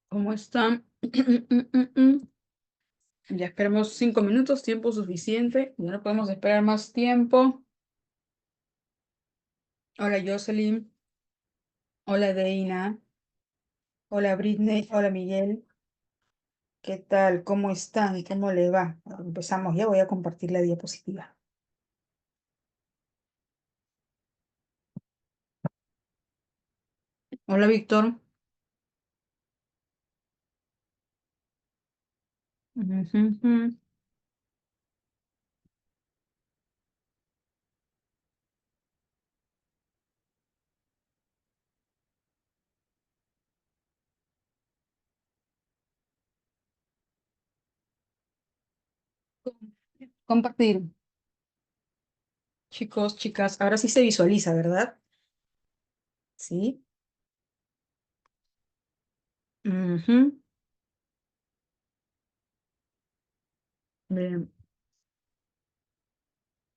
¿Cómo están? Ya esperamos 5 minutos, tiempo suficiente. Ya no podemos esperar más tiempo. Hola Jocelyn, hola Deina, hola Britney, hola Miguel. ¿Qué tal? ¿Cómo están? ¿Cómo le va? Empezamos ya, voy a compartir la diapositiva. Hola Víctor. Ujujú. Compartir. Chicos, chicas, ahora sí se visualiza, ¿verdad? Sí. Ujú. Bien.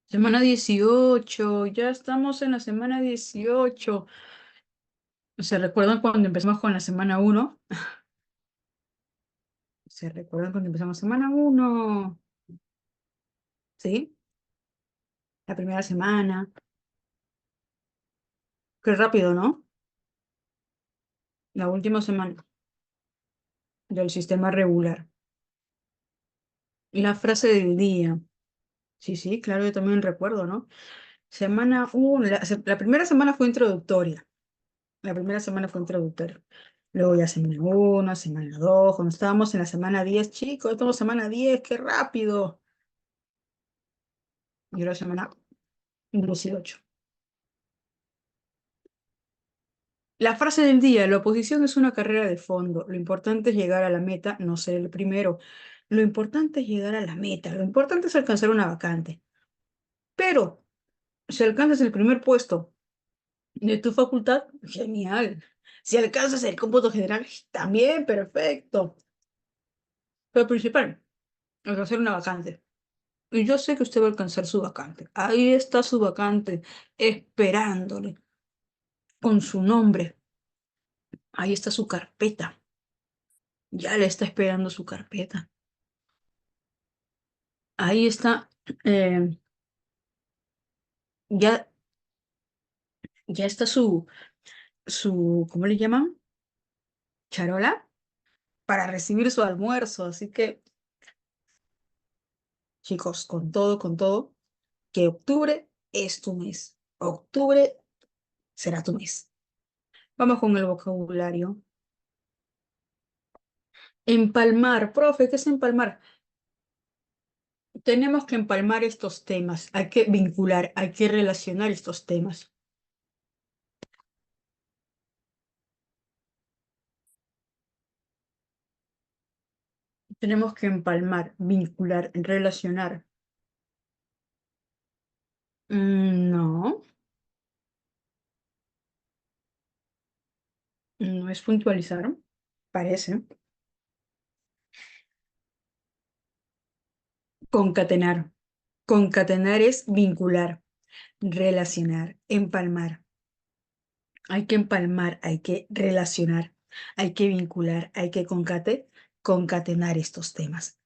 Semana 18, ya estamos en la semana 18. ¿Se recuerdan cuando empezamos con la semana 1? ¿Se recuerdan cuando empezamos semana 1? ¿Sí? La primera semana. Qué rápido, ¿no? La última semana del sistema regular. La frase del día. Sí, sí, claro, yo también recuerdo, ¿no? Semana 1, la primera semana fue introductoria. La primera semana fue introductoria. Luego ya semana 1, semana 2, cuando estábamos en la semana 10, chicos, estamos semana 10, qué rápido. Y ahora semana 18. La frase del día, la oposición es una carrera de fondo. Lo importante es llegar a la meta, no ser el primero. Lo importante es llegar a la meta. Lo importante es alcanzar una vacante. Pero si alcanzas el primer puesto de tu facultad, genial. Si alcanzas el cómputo general, también perfecto. Pero principal, alcanzar una vacante. Y yo sé que usted va a alcanzar su vacante. Ahí está su vacante, esperándole, con su nombre. Ahí está su carpeta. Ya le está esperando su carpeta. Ahí está, eh, ya, ya está ¿cómo le llaman? Charola para recibir su almuerzo. Así que, chicos, con todo, que octubre es tu mes. Octubre será tu mes. Vamos con el vocabulario. Empalmar, profe, ¿qué es empalmar? Tenemos que empalmar estos temas, hay que vincular, hay que relacionar estos temas. Tenemos que empalmar, vincular, relacionar. No, no es puntualizar, parece. Concatenar. Concatenar es vincular, relacionar, empalmar. Hay que empalmar, hay que relacionar, hay que vincular, hay que concatenar estos temas.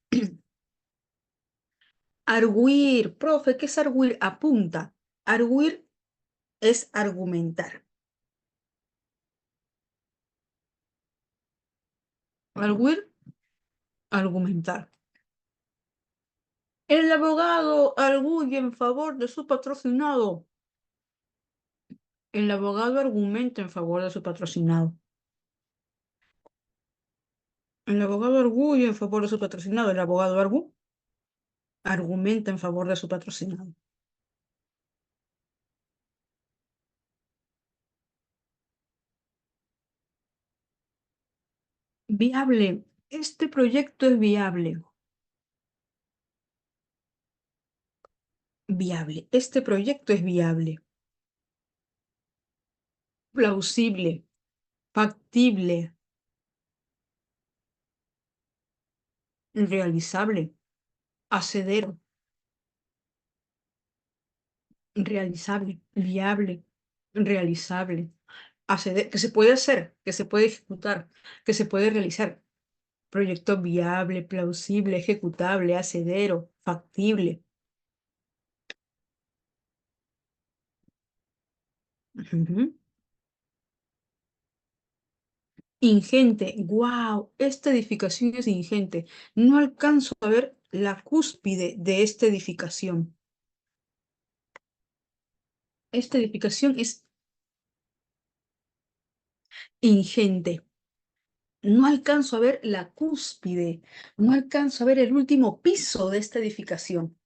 Arguir, profe, ¿qué es arguir? Apunta. Arguir es argumentar. Arguir, argumentar. El abogado arguye en favor de su patrocinado. El abogado argumenta en favor de su patrocinado. El abogado arguye en favor de su patrocinado. El abogado argumenta en favor de su patrocinado. Viable. Este proyecto es viable. Viable. Este proyecto es viable. Plausible. Factible. Realizable. Hacedero. Realizable. Viable. Realizable. que se puede hacer, que se puede ejecutar, que se puede realizar. Proyecto viable, plausible, ejecutable, hacedero, factible. Ujú. Ingente, wow, esta edificación es ingente. No alcanzo a ver la cúspide de esta edificación. Esta edificación es ingente. No alcanzo a ver la cúspide, no alcanzo a ver el último piso de esta edificación.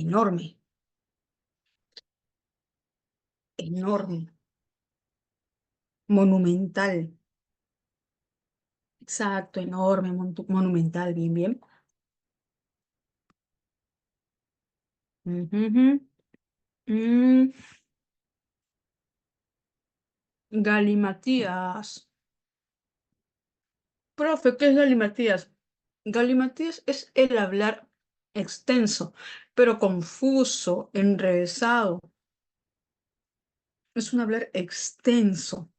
Enorme, enorme, monumental. Exacto, enorme, monumental, bien, bien. Ujú, ujú. Mm, Galimatías. Profe, ¿qué es galimatías? Galimatías es el hablar extenso, pero confuso, enrevesado. Es un hablar extenso,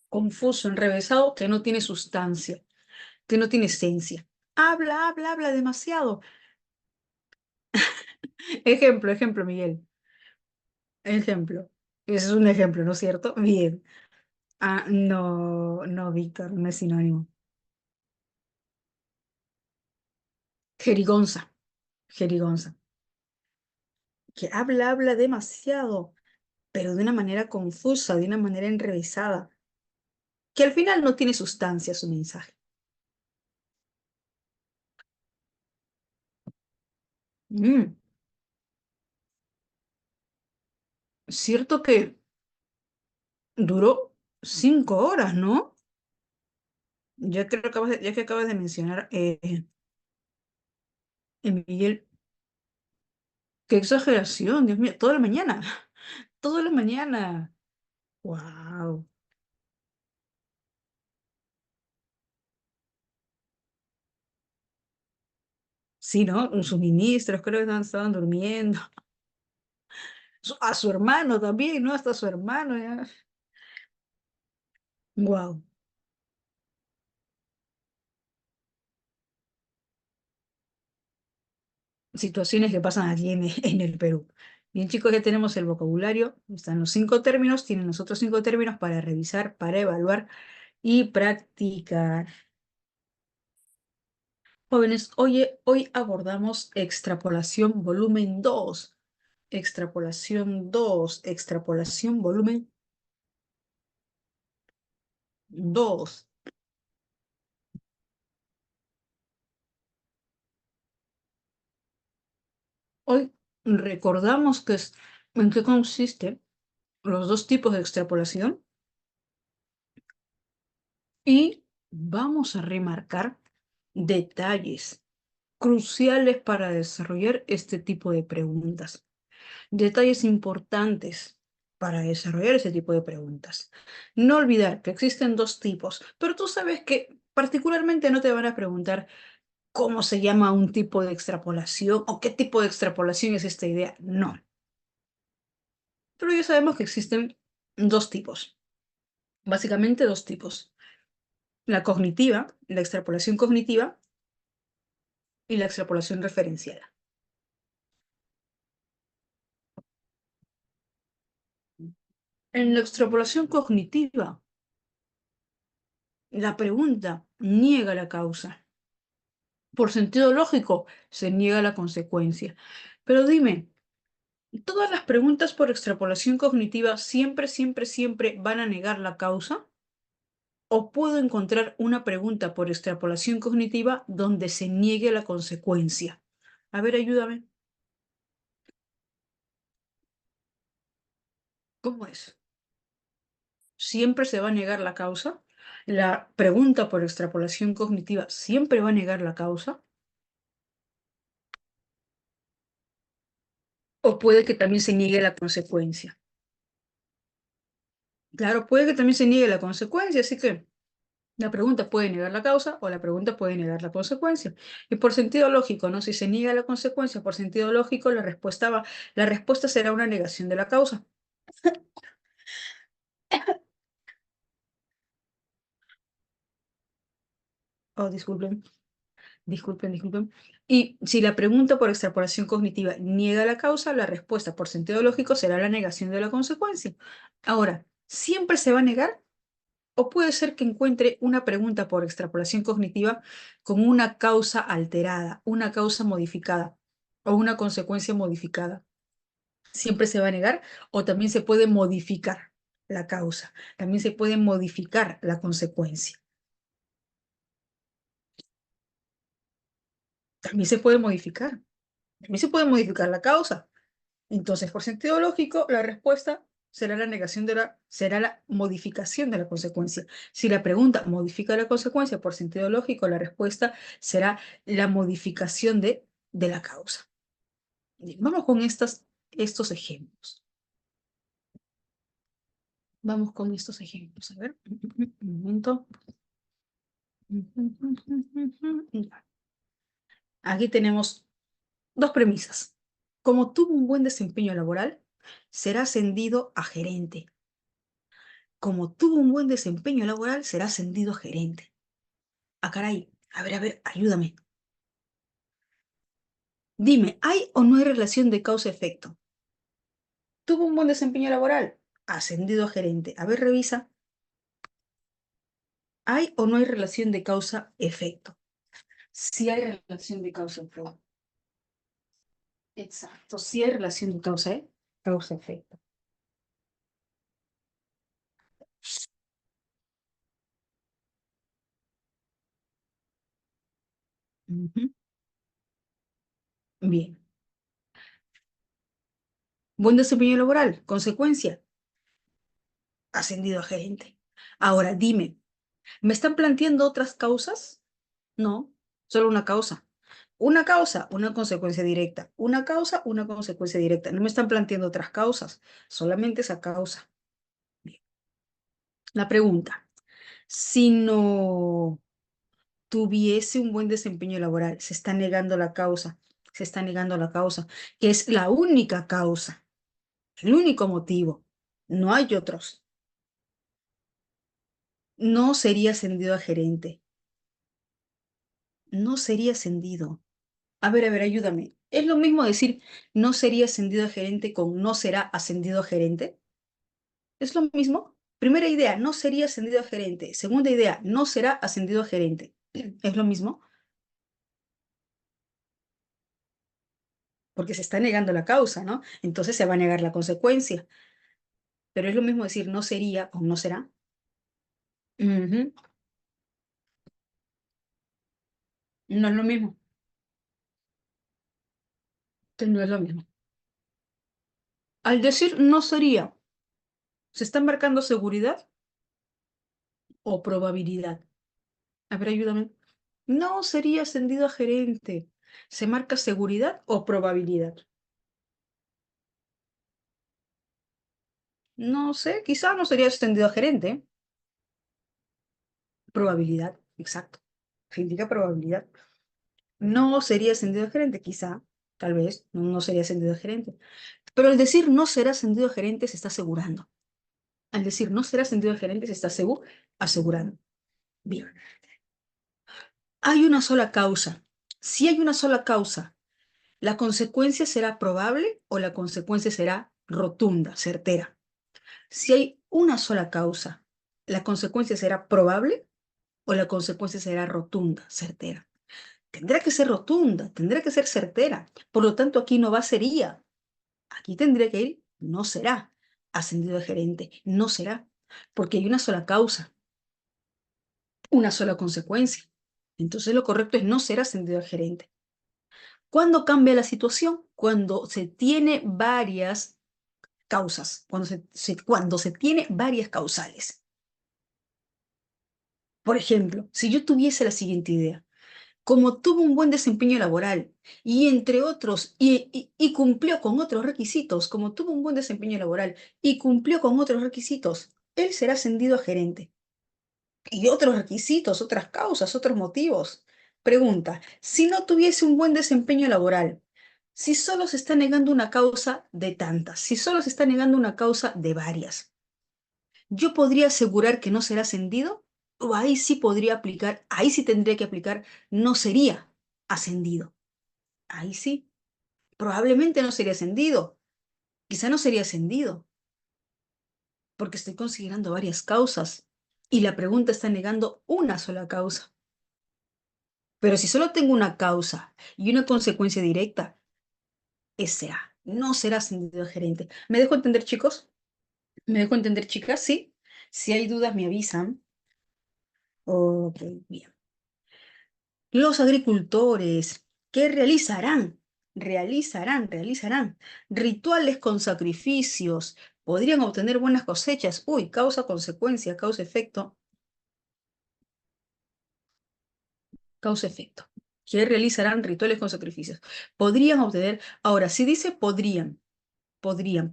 confuso, enrevesado, que no tiene sustancia, que no tiene esencia. Habla, habla, habla demasiado. Ejemplo, ejemplo, Miguel. Ejemplo. Ese es un ejemplo, ¿no es cierto? Bien. Ah, no, no, Víctor, no es sinónimo. Jerigonza, jerigonza. Que habla, habla demasiado, pero de una manera confusa, de una manera enrevesada, que al final no tiene sustancia su mensaje. Mm, Cierto que duró 5 horas, ¿no? Ya que acabas de mencionar, Miguel, qué exageración, Dios mío, toda la mañana, toda la mañana. Wow. Sí, ¿no? Sus ministros creo que estaban durmiendo. A su hermano también, ¿no? Hasta su hermano ya. Wow. Situaciones que pasan aquí en el Perú. Bien, chicos, ya tenemos el vocabulario. Están los 5 términos. Tienen los otros 5 términos para revisar, para evaluar y practicar. Jóvenes, hoy abordamos extrapolación volumen 2. Extrapolación 2. Extrapolación volumen 2. Hoy recordamos en qué consiste los dos tipos de extrapolación y vamos a remarcar detalles cruciales para desarrollar este tipo de preguntas. Detalles importantes para desarrollar ese tipo de preguntas. No olvidar que existen dos tipos, pero tú sabes que particularmente no te van a preguntar cómo se llama un tipo de extrapolación o qué tipo de extrapolación es esta idea. No. Pero ya sabemos que existen dos tipos, básicamente dos tipos. La cognitiva, la extrapolación cognitiva y la extrapolación referencial. En la extrapolación cognitiva, la pregunta niega la causa. Por sentido lógico, se niega la consecuencia. Pero dime, ¿todas las preguntas por extrapolación cognitiva siempre van a negar la causa? ¿O puedo encontrar una pregunta por extrapolación cognitiva donde se niegue la consecuencia? A ver, ayúdame. ¿Cómo es? ¿Siempre se va a negar la causa? ¿La pregunta por extrapolación cognitiva siempre va a negar la causa? ¿O puede que también se niegue la consecuencia? Claro, puede que también se niegue la consecuencia, así que la pregunta puede negar la causa o la pregunta puede negar la consecuencia. Y por sentido lógico, ¿no? Si se niega la consecuencia, por sentido lógico, la respuesta será una negación de la causa. Oh, disculpen, disculpen. Y si la pregunta por extrapolación cognitiva niega la causa, la respuesta por sentido lógico será la negación de la consecuencia. Ahora, ¿siempre se va a negar? ¿O puede ser que encuentre una pregunta por extrapolación cognitiva con una causa alterada, una causa modificada o una consecuencia modificada? ¿Siempre se va a negar o también se puede modificar la causa? También se puede modificar la consecuencia. También se puede modificar. También se puede modificar la causa. Entonces, por sentido lógico, la respuesta será la negación será la modificación de la consecuencia. Si la pregunta modifica la consecuencia, por sentido lógico, la respuesta será la modificación de la causa. Bien, vamos con estos ejemplos. Vamos con estos ejemplos. A ver, un momento. Aquí tenemos dos premisas. Como tuvo un buen desempeño laboral, será ascendido a gerente. Como tuvo un buen desempeño laboral, será ascendido a gerente. Ah, caray. A ver, ayúdame. Dime, ¿hay o no hay relación de causa-efecto? ¿Tuvo un buen desempeño laboral? Ascendido a gerente. A ver, revisa. ¿Hay o no hay relación de causa-efecto? Sí hay relación de causa-efecto. Exacto, sí hay relación de causa-efecto. Ujú. Bien. Buen desempeño laboral, consecuencia, ascendido a gerente. Ahora, dime, ¿me están planteando otras causas? No, solo una causa. Una causa, una consecuencia directa. Una causa, una consecuencia directa. No me están planteando otras causas, solamente esa causa. Bien. La pregunta, si no tuviese un buen desempeño laboral, se está negando la causa, se está negando la causa, que es la única causa, el único motivo. No hay otros. No sería ascendido a gerente. No sería ascendido. A ver, ayúdame. ¿Es lo mismo decir no sería ascendido a gerente con no será ascendido a gerente? ¿Es lo mismo? Primera idea, no sería ascendido a gerente. Segunda idea, no será ascendido a gerente. ¿Es lo mismo? Porque se está negando la causa, ¿no? Entonces se va a negar la consecuencia. Pero es lo mismo decir no sería con no será. Ujú. No es lo mismo. No es lo mismo. Al decir no sería, ¿se está marcando seguridad o probabilidad? A ver, ayúdame. No sería ascendido a gerente. ¿Se marca seguridad o probabilidad? No sé, quizá no sería ascendido a gerente. Probabilidad, exacto. Se indica probabilidad. No sería ascendido a gerente, quizá, tal vez, no sería ascendido a gerente. Pero al decir no será ascendido a gerente se está asegurando. Al decir no será ascendido a gerente se está asegurando. Bien. Hay una sola causa. Si hay una sola causa, ¿la consecuencia será probable o la consecuencia será rotunda, certera? Si hay una sola causa, ¿la consecuencia será probable o la consecuencia será rotunda, certera? Tendrá que ser rotunda, tendrá que ser certera. Por lo tanto, aquí no va sería. Aquí tendría que ir no será ascendido a gerente, no será, porque hay una sola causa, una sola consecuencia. Entonces lo correcto es no ser ascendido a gerente. ¿Cuándo cambia la situación? Cuando se tiene varias causas, cuando se tiene varias causales. Por ejemplo, si yo tuviese la siguiente idea, como tuvo un buen desempeño laboral y entre otros, y cumplió con otros requisitos, como tuvo un buen desempeño laboral y cumplió con otros requisitos, él será ascendido a gerente. Y otros requisitos, otras causas, otros motivos. Pregunta, si no tuviese un buen desempeño laboral, si solo se está negando una causa de tantas, si solo se está negando una causa de varias, ¿Yo podría asegurar que no será ascendido? O ahí sí podría aplicar, ahí sí tendría que aplicar, no sería ascendido. Ahí sí, probablemente no sería ascendido. Quizá no sería ascendido, porque estoy considerando varias causas y la pregunta está negando una sola causa. Pero si solo tengo una causa y una consecuencia directa, será, no será ascendido a gerente. ¿Me dejo entender, chicos? ¿Me dejo entender, chicas? Sí. Si hay dudas, me avisan. Ok, bien. Los agricultores, ¿qué realizarán? Realizarán rituales con sacrificios. Podrían obtener buenas cosechas. Uy, causa, consecuencia, causa, efecto. Causa, efecto. ¿Qué realizarán rituales con sacrificios? Podrían obtener. Ahora, si dice podrían. Podrían,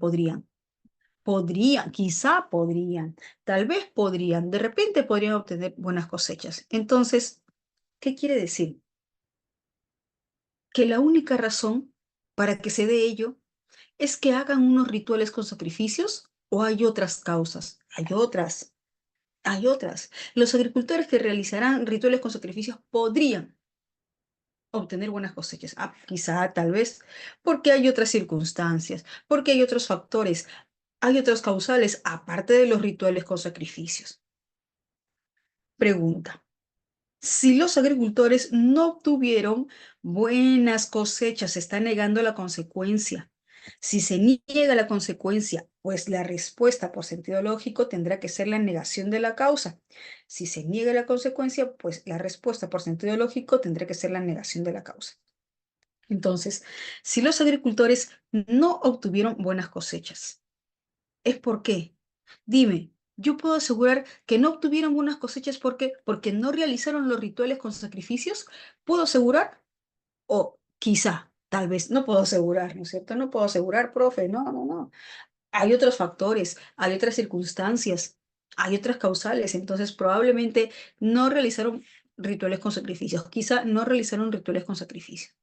quizá podrían, tal vez podrían, de repente podrían obtener buenas cosechas. Entonces, ¿qué quiere decir? Que la única razón para que se dé ello es que hagan unos rituales con sacrificios o hay otras causas, hay otras. Los agricultores que realizarán rituales con sacrificios podrían obtener buenas cosechas. Ah, quizá, tal vez, porque hay otras circunstancias, porque hay otros factores, hay otros causales, aparte de los rituales con sacrificios. Pregunta. Si los agricultores no obtuvieron buenas cosechas, se está negando la consecuencia. Si se niega la consecuencia, pues la respuesta por sentido lógico tendrá que ser la negación de la causa. Si se niega la consecuencia, pues la respuesta por sentido lógico tendrá que ser la negación de la causa. Entonces, si los agricultores no obtuvieron buenas cosechas, ¿es por qué? Dime, yo puedo asegurar que no obtuvieron buenas cosechas porque no realizaron los rituales con sacrificios. ¿Puedo asegurar? O quizá, tal vez, no puedo asegurar, ¿no es cierto? No puedo asegurar, profe, no, no, no. Hay otros factores, hay otras circunstancias, hay otras causales, entonces probablemente no realizaron rituales con sacrificios, quizá no realizaron rituales con sacrificios.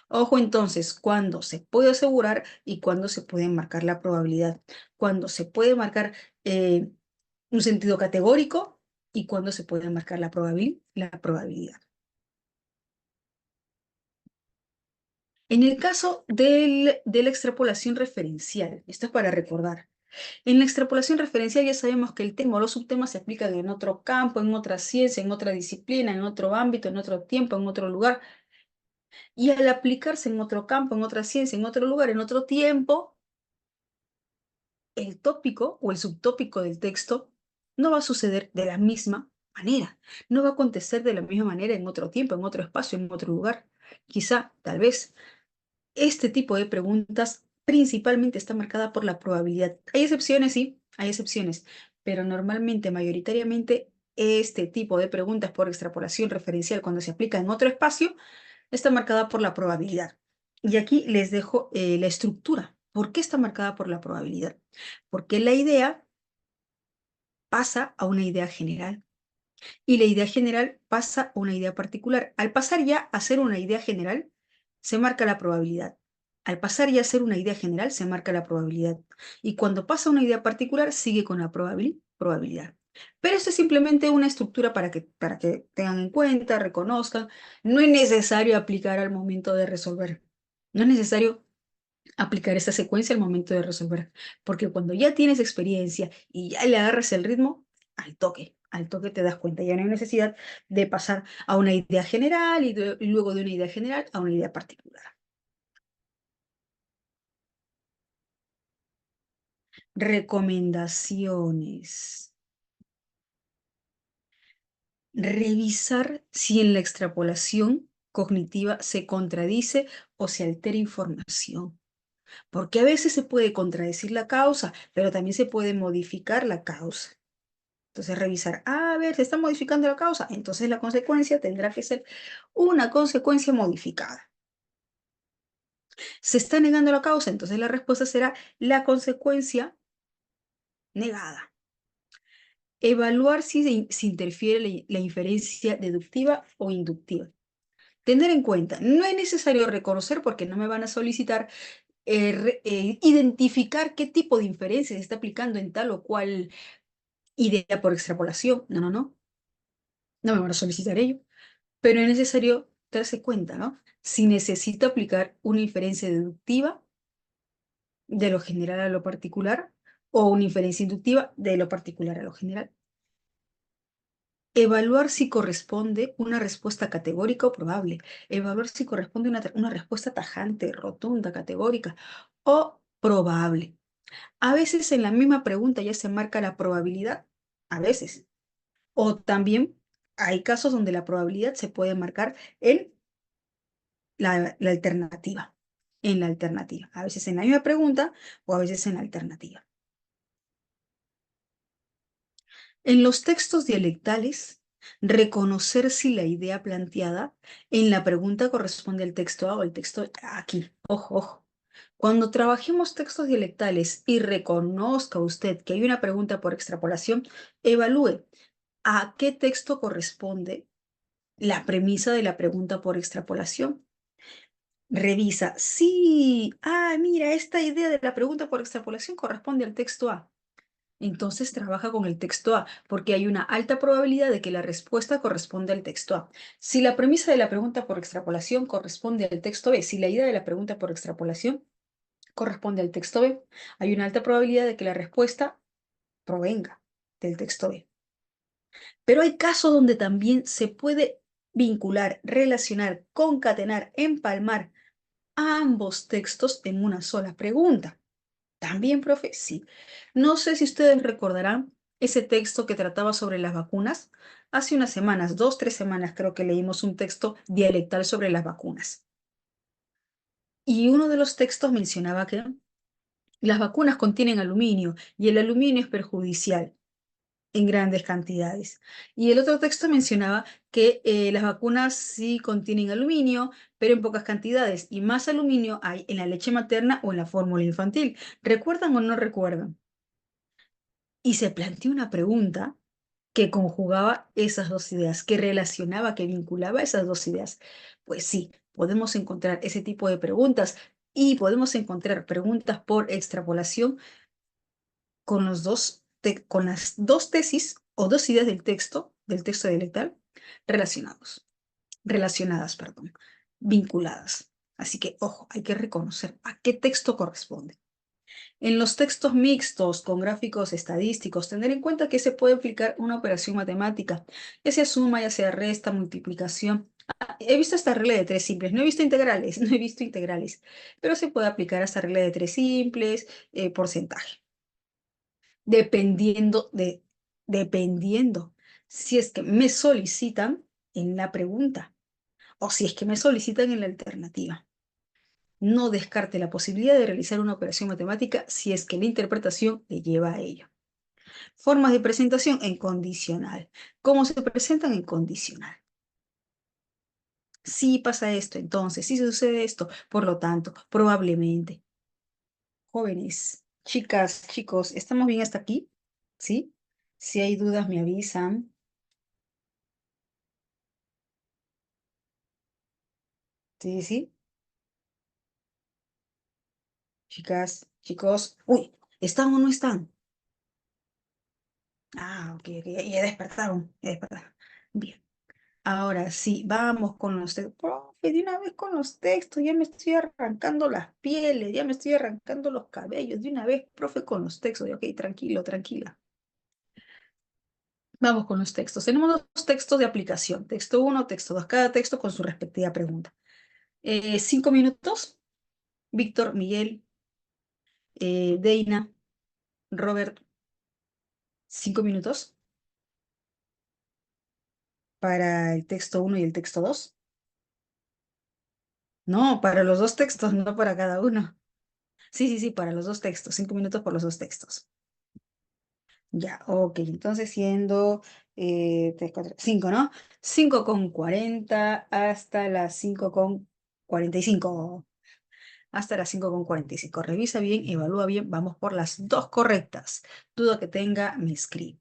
Ojo entonces, cuando se puede asegurar y cuando se puede marcar la probabilidad. Cuando se puede marcar un sentido categórico y cuando se puede marcar la probabilidad. En el caso de la extrapolación referencial, esto es para recordar. En la extrapolación referencial ya sabemos que el tema o los subtemas se aplican en otro campo, en otra ciencia, en otra disciplina, en otro ámbito, en otro tiempo, en otro lugar. Y al aplicarse en otro campo, en otra ciencia, en otro lugar, en otro tiempo, el tópico o el subtópico del texto no va a suceder de la misma manera, no va a acontecer de la misma manera en otro tiempo, en otro espacio, en otro lugar. Quizá, tal vez, este tipo de preguntas principalmente está marcada por la probabilidad. Hay excepciones, sí, hay excepciones, pero normalmente, mayoritariamente, este tipo de preguntas por extrapolación referencial cuando se aplica en otro espacio está marcada por la probabilidad. Y aquí les dejo la estructura. ¿Por qué está marcada por la probabilidad? Porque la idea pasa a una idea general y la idea general pasa a una idea particular. Al pasar ya a ser una idea general, se marca la probabilidad. Al pasar ya a ser una idea general, se marca la probabilidad. Y cuando pasa a una idea particular, sigue con la probabilidad. Pero esto es simplemente una estructura para que tengan en cuenta, reconozcan. No es necesario aplicar al momento de resolver. No es necesario aplicar esta secuencia al momento de resolver, porque cuando ya tienes experiencia y ya le agarras el ritmo, al toque te das cuenta, ya no hay necesidad de pasar a una idea general y luego de una idea general a una idea particular. Recomendaciones. Revisar si en la extrapolación cognitiva se contradice o se altera información. Porque a veces se puede contradecir la causa, pero también se puede modificar la causa. Entonces revisar, a ver, se está modificando la causa, entonces la consecuencia tendrá que ser una consecuencia modificada. Se está negando la causa, entonces la respuesta será la consecuencia negada. Evaluar si interfiere la inferencia deductiva o inductiva. Tener en cuenta, no es necesario reconocer porque no me van a solicitar identificar qué tipo de inferencia se está aplicando en tal o cual Idea por extrapolación. No, no, no. No me van a solicitar ello. Pero es necesario darse cuenta, ¿no? Si necesito aplicar una inferencia deductiva de lo general a lo particular o una inferencia inductiva de lo particular a lo general. Evaluar si corresponde una respuesta categórica o probable. Evaluar si corresponde una respuesta tajante, rotunda, categórica o probable. A veces en la misma pregunta ya se marca la probabilidad, a veces. O también hay casos donde la probabilidad se puede marcar en la alternativa. En la alternativa. A veces en la misma pregunta o a veces en la alternativa. En los textos dialectales, reconocer si la idea planteada en la pregunta corresponde al texto A o al texto aquí. Ojo, ojo. Cuando trabajemos textos dialectales y reconozca usted que hay una pregunta por extrapolación, evalúe a qué texto corresponde la premisa de la pregunta por extrapolación. Revisa. Sí, mira, esta idea de la pregunta por extrapolación corresponde al texto A. Entonces trabaja con el texto A, porque hay una alta probabilidad de que la respuesta corresponda al texto A. Si la premisa de la pregunta por extrapolación corresponde al texto B, si la idea de la pregunta por extrapolación corresponde al texto B, hay una alta probabilidad de que la respuesta provenga del texto B. Pero hay casos donde también se puede vincular, relacionar, concatenar, empalmar ambos textos en una sola pregunta. También, profe, sí. No sé si ustedes recordarán ese texto que trataba sobre las vacunas. Hace unas semanas, 2, 3 semanas, creo que leímos un texto dialectal sobre las vacunas. Y uno de los textos mencionaba que las vacunas contienen aluminio y el aluminio es perjudicial en grandes cantidades. Y el otro texto mencionaba que las vacunas sí contienen aluminio, pero en pocas cantidades, y más aluminio hay en la leche materna o en la fórmula infantil. ¿Recuerdan o no recuerdan? Y se planteó una pregunta que conjugaba esas dos ideas, que relacionaba, que vinculaba esas dos ideas. Pues sí, podemos encontrar ese tipo de preguntas y podemos encontrar preguntas por extrapolación con con las dos tesis o dos ideas del texto dialectal, relacionadas, perdón, vinculadas. Así que, ojo, hay que reconocer a qué texto corresponde. En los textos mixtos con gráficos estadísticos, tener en cuenta que se puede aplicar una operación matemática, ya sea suma, ya sea resta, multiplicación. He visto esta regla de tres simples, no he visto integrales, no he visto integrales, pero se puede aplicar esta regla de tres simples, porcentaje. Dependiendo si es que me solicitan en la pregunta o si es que me solicitan en la alternativa. No descarte la posibilidad de realizar una operación matemática si es que la interpretación le lleva a ello. Formas de presentación en condicional. ¿Cómo se presentan en condicional? Si pasa esto, entonces, si sucede esto, por lo tanto, probablemente. Jóvenes, chicas, chicos, ¿estamos bien hasta aquí? ¿Sí? Si hay dudas, me avisan. Sí, sí. Chicas, chicos. Uy, ¿están o no están? Ok, ok, ya despertaron, ya despertaron. Bien. Ahora sí, vamos con los textos. Profe, de una vez con los textos, ya me estoy arrancando las pieles, ya me estoy arrancando los cabellos, de una vez, profe, con los textos. Ok, tranquilo, tranquila. Vamos con los textos. Tenemos dos textos de aplicación, texto uno, texto 2, cada texto con su respectiva pregunta. 5 minutos, Víctor, Miguel, Deina, Robert, 5 minutos para el texto uno y el texto 2. No, para los dos textos, no para cada uno. Sí, sí, sí, para los dos textos, 5 minutos por los dos textos. Ya, ok, entonces siendo 5, ¿no? 5:40 hasta las 5:45. Hasta las 5:45. Revisa bien, evalúa bien, vamos por las dos correctas. Duda que tenga, me escribe.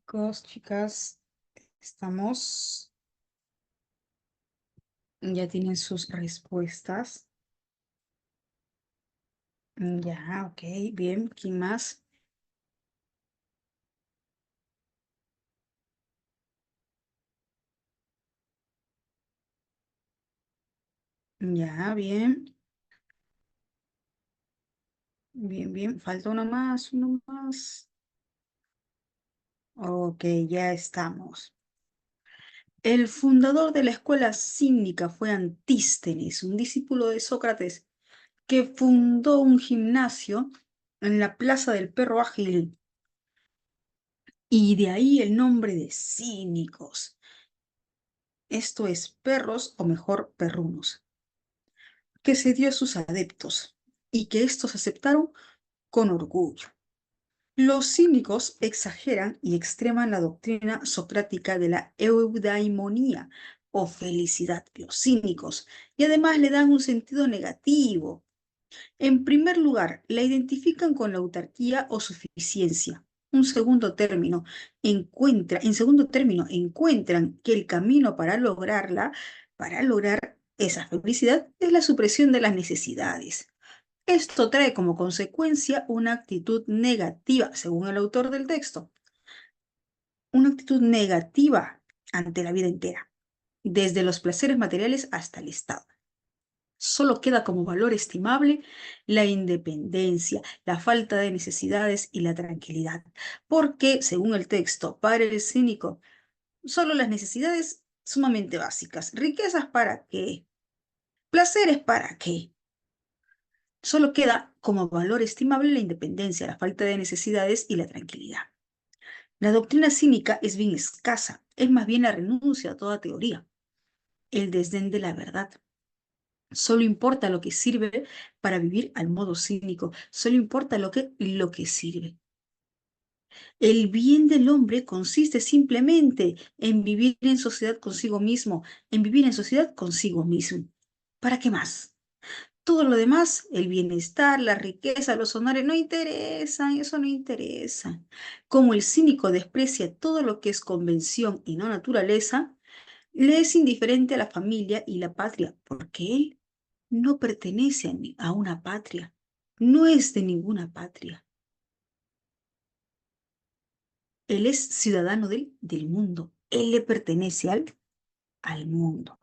Chicas, estamos, ya tienen sus respuestas. Ya, ok, bien, ¿quién más? Ya, bien, bien, bien, falta uno más, uno más. Ok, ya estamos. El fundador de la escuela cínica fue Antístenes, un discípulo de Sócrates, que fundó un gimnasio en la Plaza del Perro Ágil, y de ahí el nombre de cínicos. Esto es perros o mejor perrunos, que se dio a sus adeptos y que estos aceptaron con orgullo. Los cínicos exageran y extreman la doctrina socrática de la eudaimonía o felicidad, los cínicos, y además le dan un sentido negativo. En primer lugar, la identifican con la autarquía o suficiencia. En segundo término, encuentran que el camino para lograr esa felicidad, es la supresión de las necesidades. Esto trae como consecuencia una actitud negativa, según el autor del texto, una actitud negativa ante la vida entera, desde los placeres materiales hasta el Estado. Solo queda como valor estimable la independencia, la falta de necesidades y la tranquilidad, porque, según el texto, para el cínico, solo las necesidades sumamente básicas. ¿Riquezas para qué? ¿Placeres para qué? Solo queda como valor estimable la independencia, la falta de necesidades y la tranquilidad. La doctrina cínica es bien escasa, es más bien la renuncia a toda teoría, el desdén de la verdad. Solo importa lo que sirve para vivir al modo cínico, solo importa lo que sirve. El bien del hombre consiste simplemente en vivir en sociedad consigo mismo, en vivir en sociedad consigo mismo. ¿Para qué más? Todo lo demás, el bienestar, la riqueza, los honores, no interesan, eso no interesa. Como el cínico desprecia todo lo que es convención y no naturaleza, le es indiferente a la familia y la patria, porque él no pertenece a una patria, no es de ninguna patria. Él es ciudadano del mundo, él le pertenece al mundo.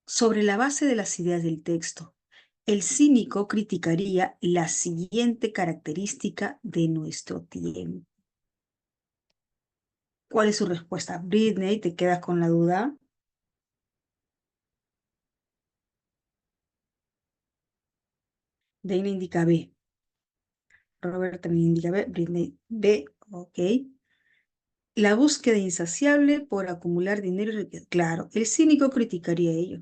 Sobre la base de las ideas del texto, el cínico criticaría la siguiente característica de nuestro tiempo. ¿Cuál es su respuesta? Britney, ¿te quedas con la duda? Dana indica B. Robert también indica B. Britney B. Ok. La búsqueda insaciable por acumular dinero y riqueza. Claro, el cínico criticaría ello.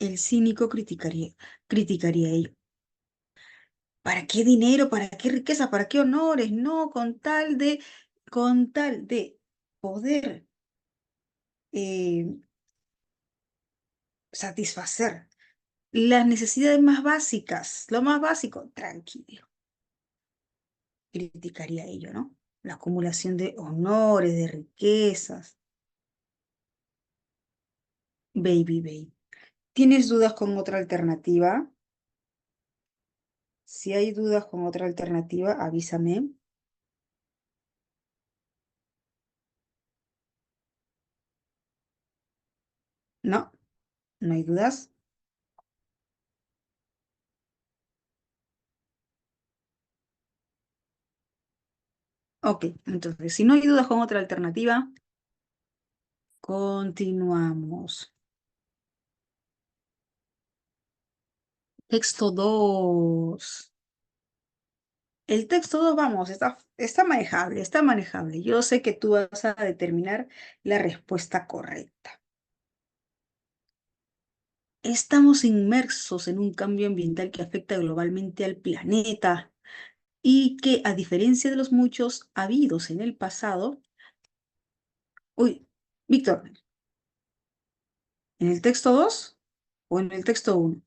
El cínico criticaría ello. ¿Para qué dinero? ¿Para qué riqueza? ¿Para qué honores? No, con tal de poder eh, satisfacer las necesidades más básicas, lo más básico, tranquilo, criticaría ello, ¿no? La acumulación de honores, de riquezas. Baby, baby. ¿Tienes dudas con otra alternativa? Si hay dudas con otra alternativa, avísame. No, no hay dudas. Ok, entonces, si no hay dudas con otra alternativa, continuamos. Texto 2. El texto 2, vamos, está manejable, está manejable. Yo sé que tú vas a determinar la respuesta correcta. Estamos inmersos en un cambio ambiental que afecta globalmente al planeta y que, a diferencia de los muchos habidos en el pasado, uy, Víctor, ¿en el texto 2 o en el texto 1?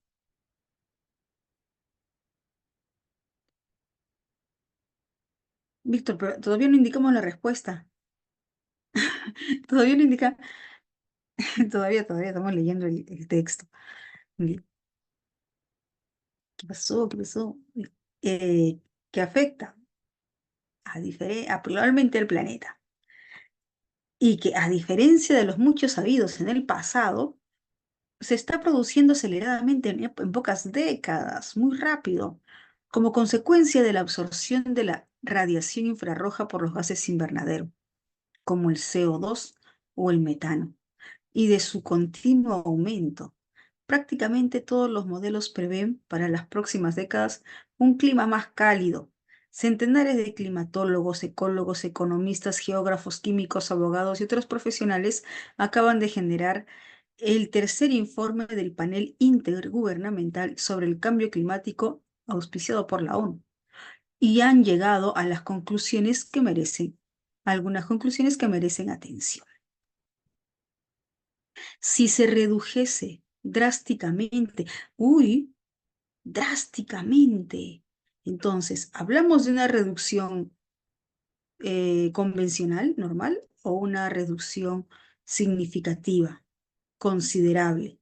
Víctor, pero todavía no indicamos la respuesta. Todavía no indica, todavía estamos leyendo el texto. Bien, ¿qué pasó? ¿Qué pasó? Eh, que afecta probablemente al planeta. Y que a diferencia de los muchos sabidos en el pasado, se está produciendo aceleradamente en pocas décadas, muy rápido, como consecuencia de la absorción de la radiación infrarroja por los gases invernadero, como el CO2 o el metano, y de su continuo aumento. Prácticamente todos los modelos prevén para las próximas décadas un clima más cálido. Centenares de climatólogos, ecólogos, economistas, geógrafos, químicos, abogados y otros profesionales acaban de generar el tercer informe del panel intergubernamental sobre el cambio climático auspiciado por la ONU y han llegado a las conclusiones que merecen, algunas conclusiones que merecen atención. Si se redujese drásticamente, uy, drásticamente, entonces, ¿hablamos de una reducción convencional, normal, o una reducción significativa, considerable?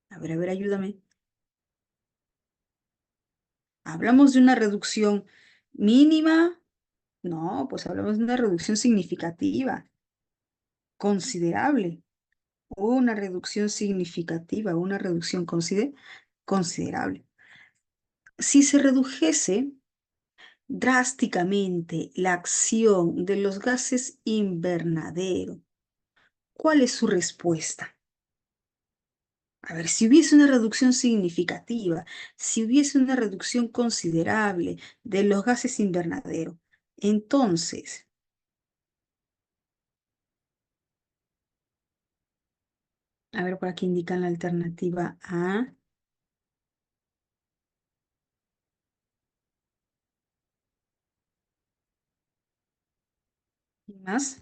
A ver, ayúdame. ¿Hablamos de una reducción mínima? No, pues hablamos de una reducción significativa, considerable. Una reducción significativa, una reducción considerable. Si se redujese drásticamente la acción de los gases invernadero, ¿cuál es su respuesta? A ver, si hubiese una reducción significativa, si hubiese una reducción considerable de los gases invernadero, entonces, a ver, por aquí indican la alternativa A. ¿Y más?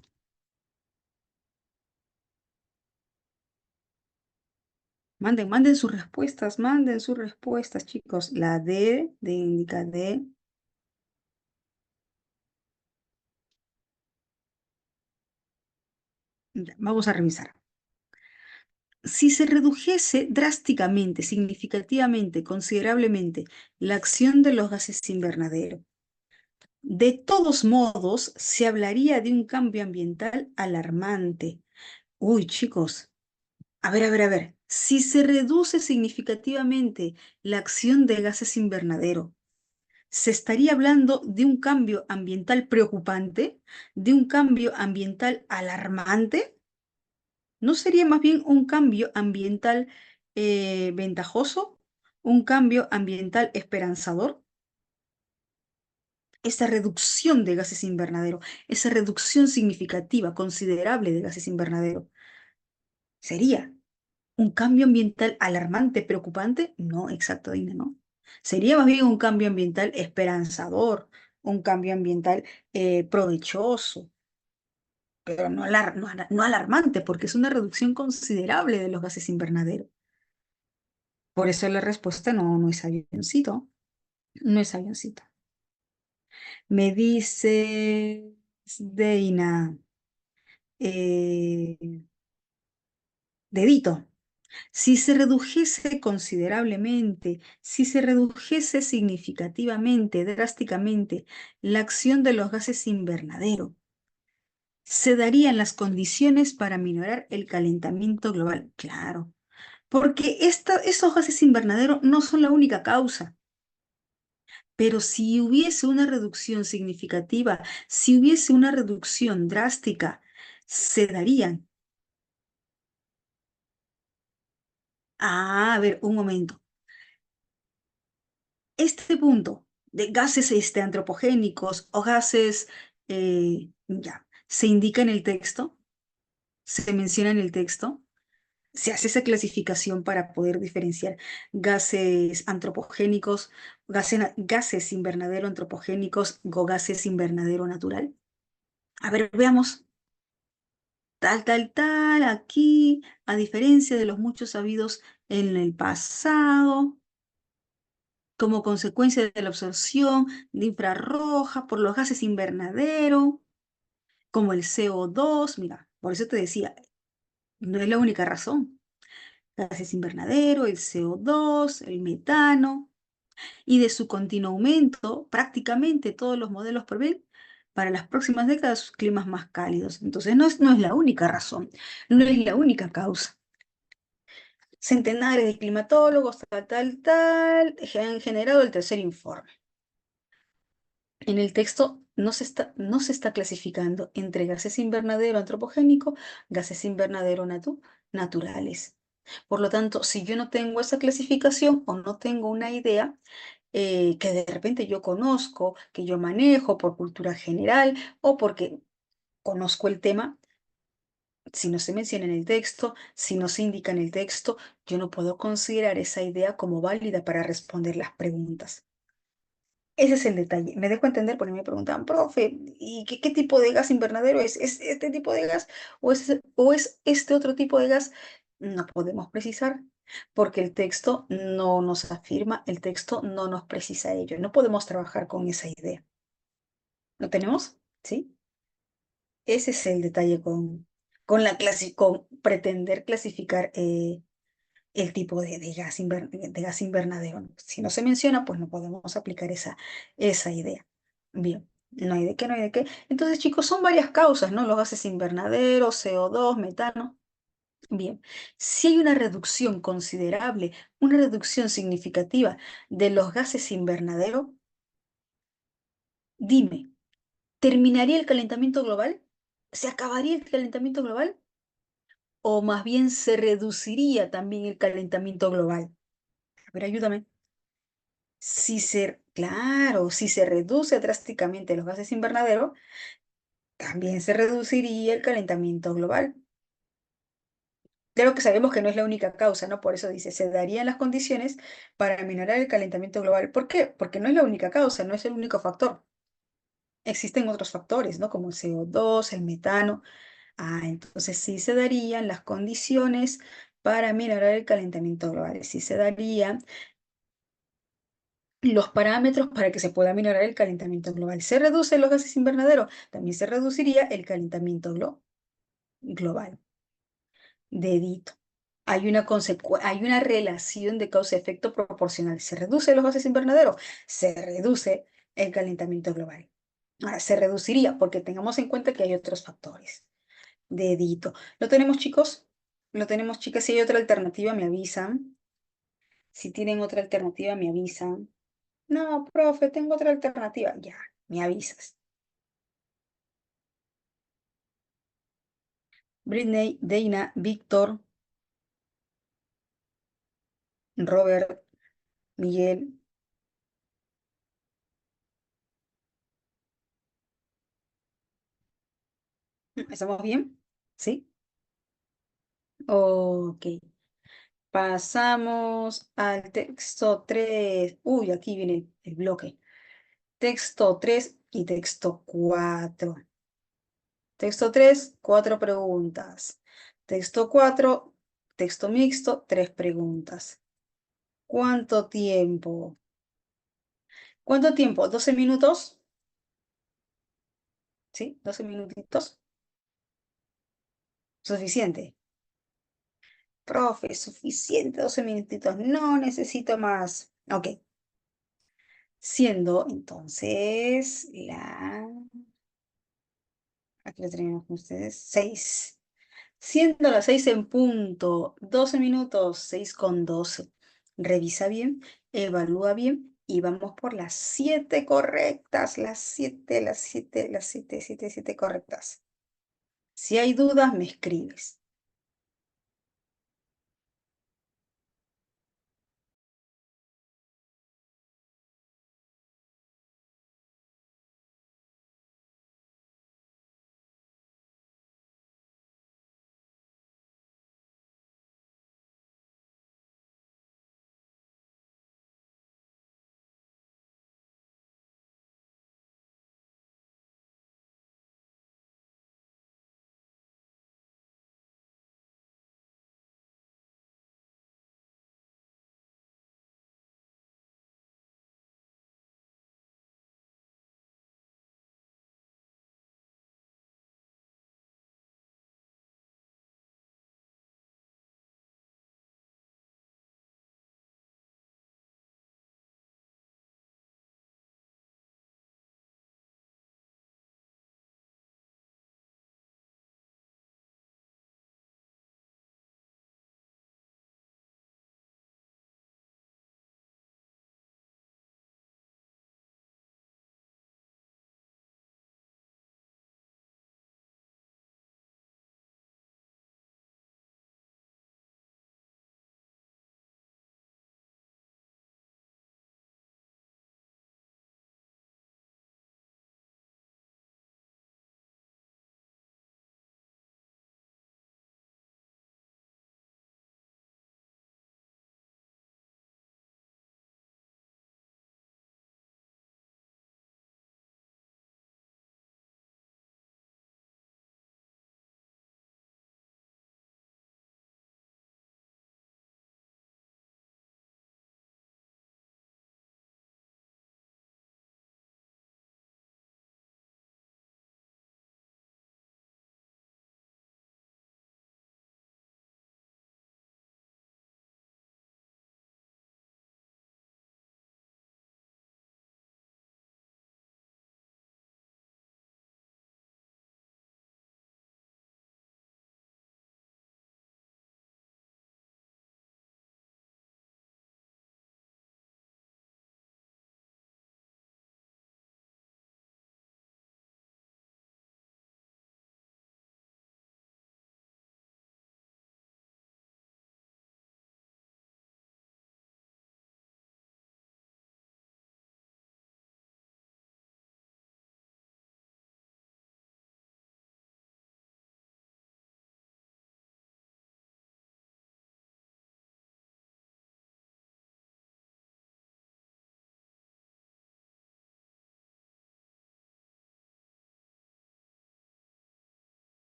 Manden sus respuestas, chicos. La D de indica D. Ya, vamos a revisar. Si se redujese drásticamente, significativamente, considerablemente la acción de los gases invernadero, de todos modos se hablaría de un cambio ambiental alarmante. Uy, chicos, a ver. Si se reduce significativamente la acción de gases invernadero, se estaría hablando de un cambio ambiental preocupante, de un cambio ambiental alarmante. ¿No sería más bien un cambio ambiental ventajoso? ¿Un cambio ambiental esperanzador? Esa reducción de gases invernadero, esa reducción significativa, considerable de gases invernadero, ¿sería un cambio ambiental alarmante, preocupante? No, exacto, Dina, no. Sería más bien un cambio ambiental esperanzador, un cambio ambiental provechoso, pero no alarmante, porque es una reducción considerable de los gases invernadero. Por eso la respuesta no es avioncito, no es avioncito. Me dice Deina, eh, dedito. Si se redujese considerablemente, si se redujese significativamente, drásticamente, la acción de los gases invernadero, se darían las condiciones para minorar el calentamiento global. Claro, porque esos gases invernadero no son la única causa. Pero si hubiese una reducción significativa, si hubiese una reducción drástica, se darían. A ver, un momento. Este punto de gases antropogénicos o gases, ya, se indica en el texto, se menciona en el texto, se hace esa clasificación para poder diferenciar gases antropogénicos, gases invernadero antropogénicos o gases invernadero natural. A ver, veamos. Aquí, a diferencia de los muchos sabidos en el pasado. como consecuencia de la absorción de infrarroja por los gases invernadero, como el CO2. Mira, por eso te decía, no es la única razón. Gases invernadero, el CO2, el metano, y de su continuo aumento, prácticamente todos los modelos prevén para las próximas décadas climas más cálidos. Entonces, no es la única razón, no es la única causa. Centenares de climatólogos, tal, han generado el tercer informe. En el texto no se está clasificando entre gases invernadero antropogénico, gases invernadero naturales. Por lo tanto, si yo no tengo esa clasificación o no tengo una idea que de repente yo conozco, que yo manejo por cultura general o porque conozco el tema, si no se menciona en el texto, si no se indica en el texto, yo no puedo considerar esa idea como válida para responder las preguntas. Ese es el detalle. Me dejo entender porque me preguntaban, profe, ¿y qué tipo de gas invernadero es? ¿Es este tipo de gas o es este otro tipo de gas? No podemos precisar porque el texto no nos afirma, el texto no nos precisa ello. No podemos trabajar con esa idea. ¿Lo tenemos? ¿Sí? Ese es el detalle con pretender clasificar el tipo de gas invernadero. Si no se menciona, pues no podemos aplicar esa idea. Bien, no hay de qué, no hay de qué. Entonces, chicos, son varias causas, ¿no? Los gases invernaderos, CO2, metano. Bien, si hay una reducción considerable, una reducción significativa de los gases invernadero, dime, ¿terminaría el calentamiento global? ¿Se acabaría el calentamiento global? ¿O más bien se reduciría también el calentamiento global? A ver, ayúdame. Claro, si se reduce drásticamente los gases invernadero, también se reduciría el calentamiento global. Claro que sabemos que no es la única causa, ¿no? Por eso dice, se darían las condiciones para minorar el calentamiento global. ¿Por qué? Porque no es la única causa, no es el único factor. Existen otros factores, ¿no? Como el CO2, el metano. Entonces sí se darían las condiciones para minorar el calentamiento global. Sí se darían los parámetros para que se pueda minorar el calentamiento global. ¿Se reducen los gases invernaderos? También se reduciría el calentamiento global. Dedito. Hay una relación de causa-efecto proporcional. ¿Se reduce los gases invernaderos? Se reduce el calentamiento global. Ahora, se reduciría porque tengamos en cuenta que hay otros factores. Dedito. ¿Lo tenemos, chicos? ¿Lo tenemos, chicas? Si hay otra alternativa, me avisan. Si tienen otra alternativa, me avisan. No, profe, tengo otra alternativa. Ya, me avisas. Britney, Dana, Víctor, Robert, Miguel. ¿Estamos bien? ¿Sí? Ok. Pasamos al texto 3. Uy, aquí viene el bloque. Texto 3 y texto 4. Texto 3, 4 preguntas. Texto 4, texto mixto, 3 preguntas. ¿Cuánto tiempo? ¿Cuánto tiempo? ¿12 minutos? ¿Sí? ¿12 minutitos? Suficiente. Profe, suficiente, 12 minutitos. No necesito más. Ok. Siendo entonces aquí lo tenemos con ustedes. 6. Siendo las 6 en punto. 12 minutos. 6:12. Revisa bien, evalúa bien y vamos por las 7 correctas. Las 7 correctas. Si hay dudas, me escribes.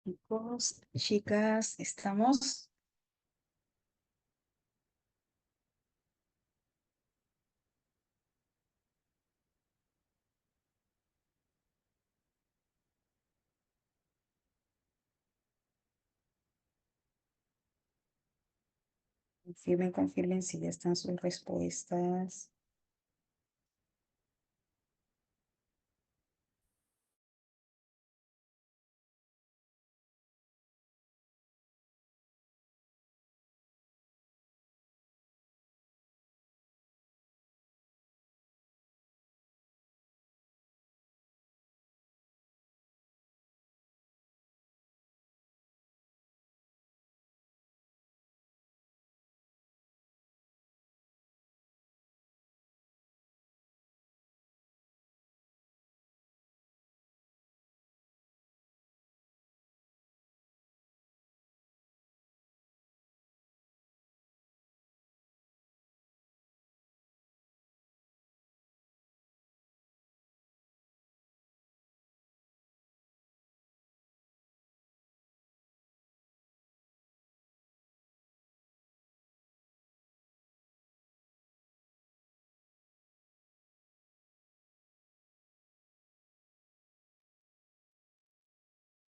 Chicos, chicas, ¿estamos? Confirmen, confirmen si ya están sus respuestas.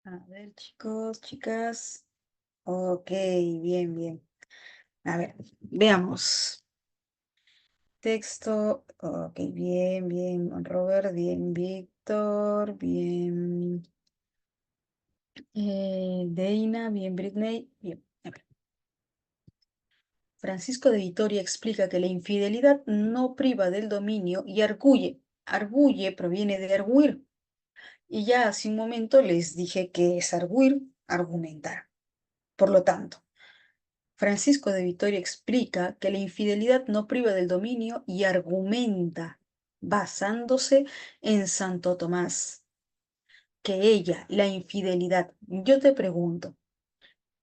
A ver, chicos, chicas. Ok, bien, bien. A ver, veamos. Texto. Ok, bien, bien. Robert, bien, Víctor, bien. Deina, bien, Britney. Bien. A ver. Francisco de Vitoria explica que la infidelidad no priva del dominio y arguye. Arguye proviene de arguir. Y ya hace un momento les dije que es arguir, argumentar. Por lo tanto, Francisco de Vitoria explica que la infidelidad no priva del dominio y argumenta, basándose en Santo Tomás, que ella, la infidelidad, yo te pregunto,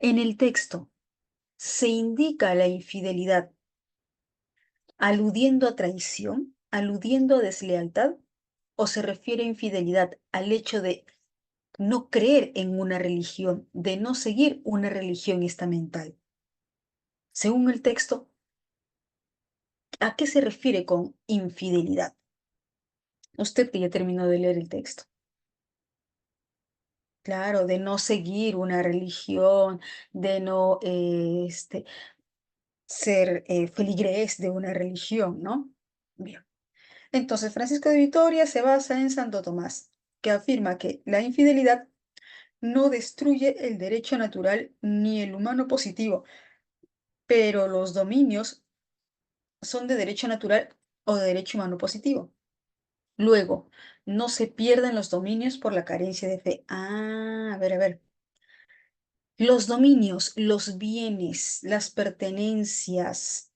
en el texto, ¿se indica la infidelidad aludiendo a traición, aludiendo a deslealtad, o se refiere a infidelidad al hecho de no creer en una religión, de no seguir una religión estamental? Según el texto, ¿a qué se refiere con infidelidad? Usted que ya terminó de leer el texto. Claro, de no seguir una religión, de no ser feligrés de una religión, ¿no? Bien. Entonces, Francisco de Vitoria se basa en Santo Tomás, que afirma que la infidelidad no destruye el derecho natural ni el humano positivo, pero los dominios son de derecho natural o de derecho humano positivo. Luego, no se pierden los dominios por la carencia de fe. Ah, a ver, a ver. Los dominios, los bienes, las pertenencias,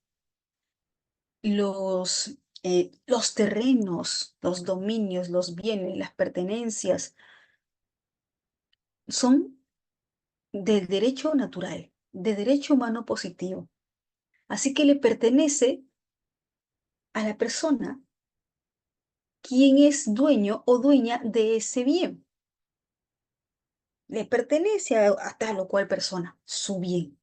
los terrenos, los dominios, los bienes, las pertenencias, son del derecho natural, de derecho humano positivo. Así que le pertenece a la persona quien es dueño o dueña de ese bien. Le pertenece a tal o cual persona, su bien.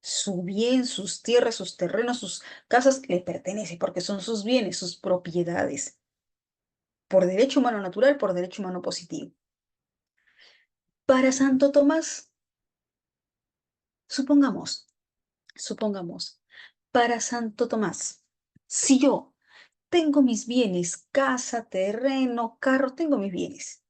Su bien, sus tierras, sus terrenos, sus casas le pertenece porque son sus bienes, sus propiedades, por derecho humano natural, por derecho humano positivo. Para Santo Tomás, supongamos, supongamos, para Santo Tomás, si yo tengo mis bienes, casa, terreno, carro, tengo mis bienes.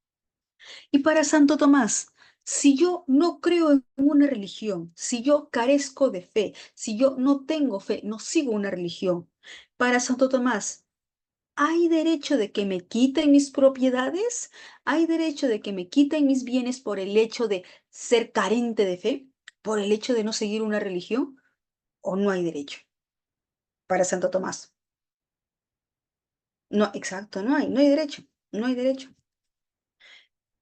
Y para Santo Tomás, si yo no creo en una religión, si yo carezco de fe, si yo no tengo fe, no sigo una religión, para Santo Tomás, ¿hay derecho de que me quiten mis propiedades? ¿Hay derecho de que me quiten mis bienes por el hecho de ser carente de fe? ¿Por el hecho de no seguir una religión? ¿O no hay derecho para Santo Tomás? No, exacto, no hay derecho, no hay derecho.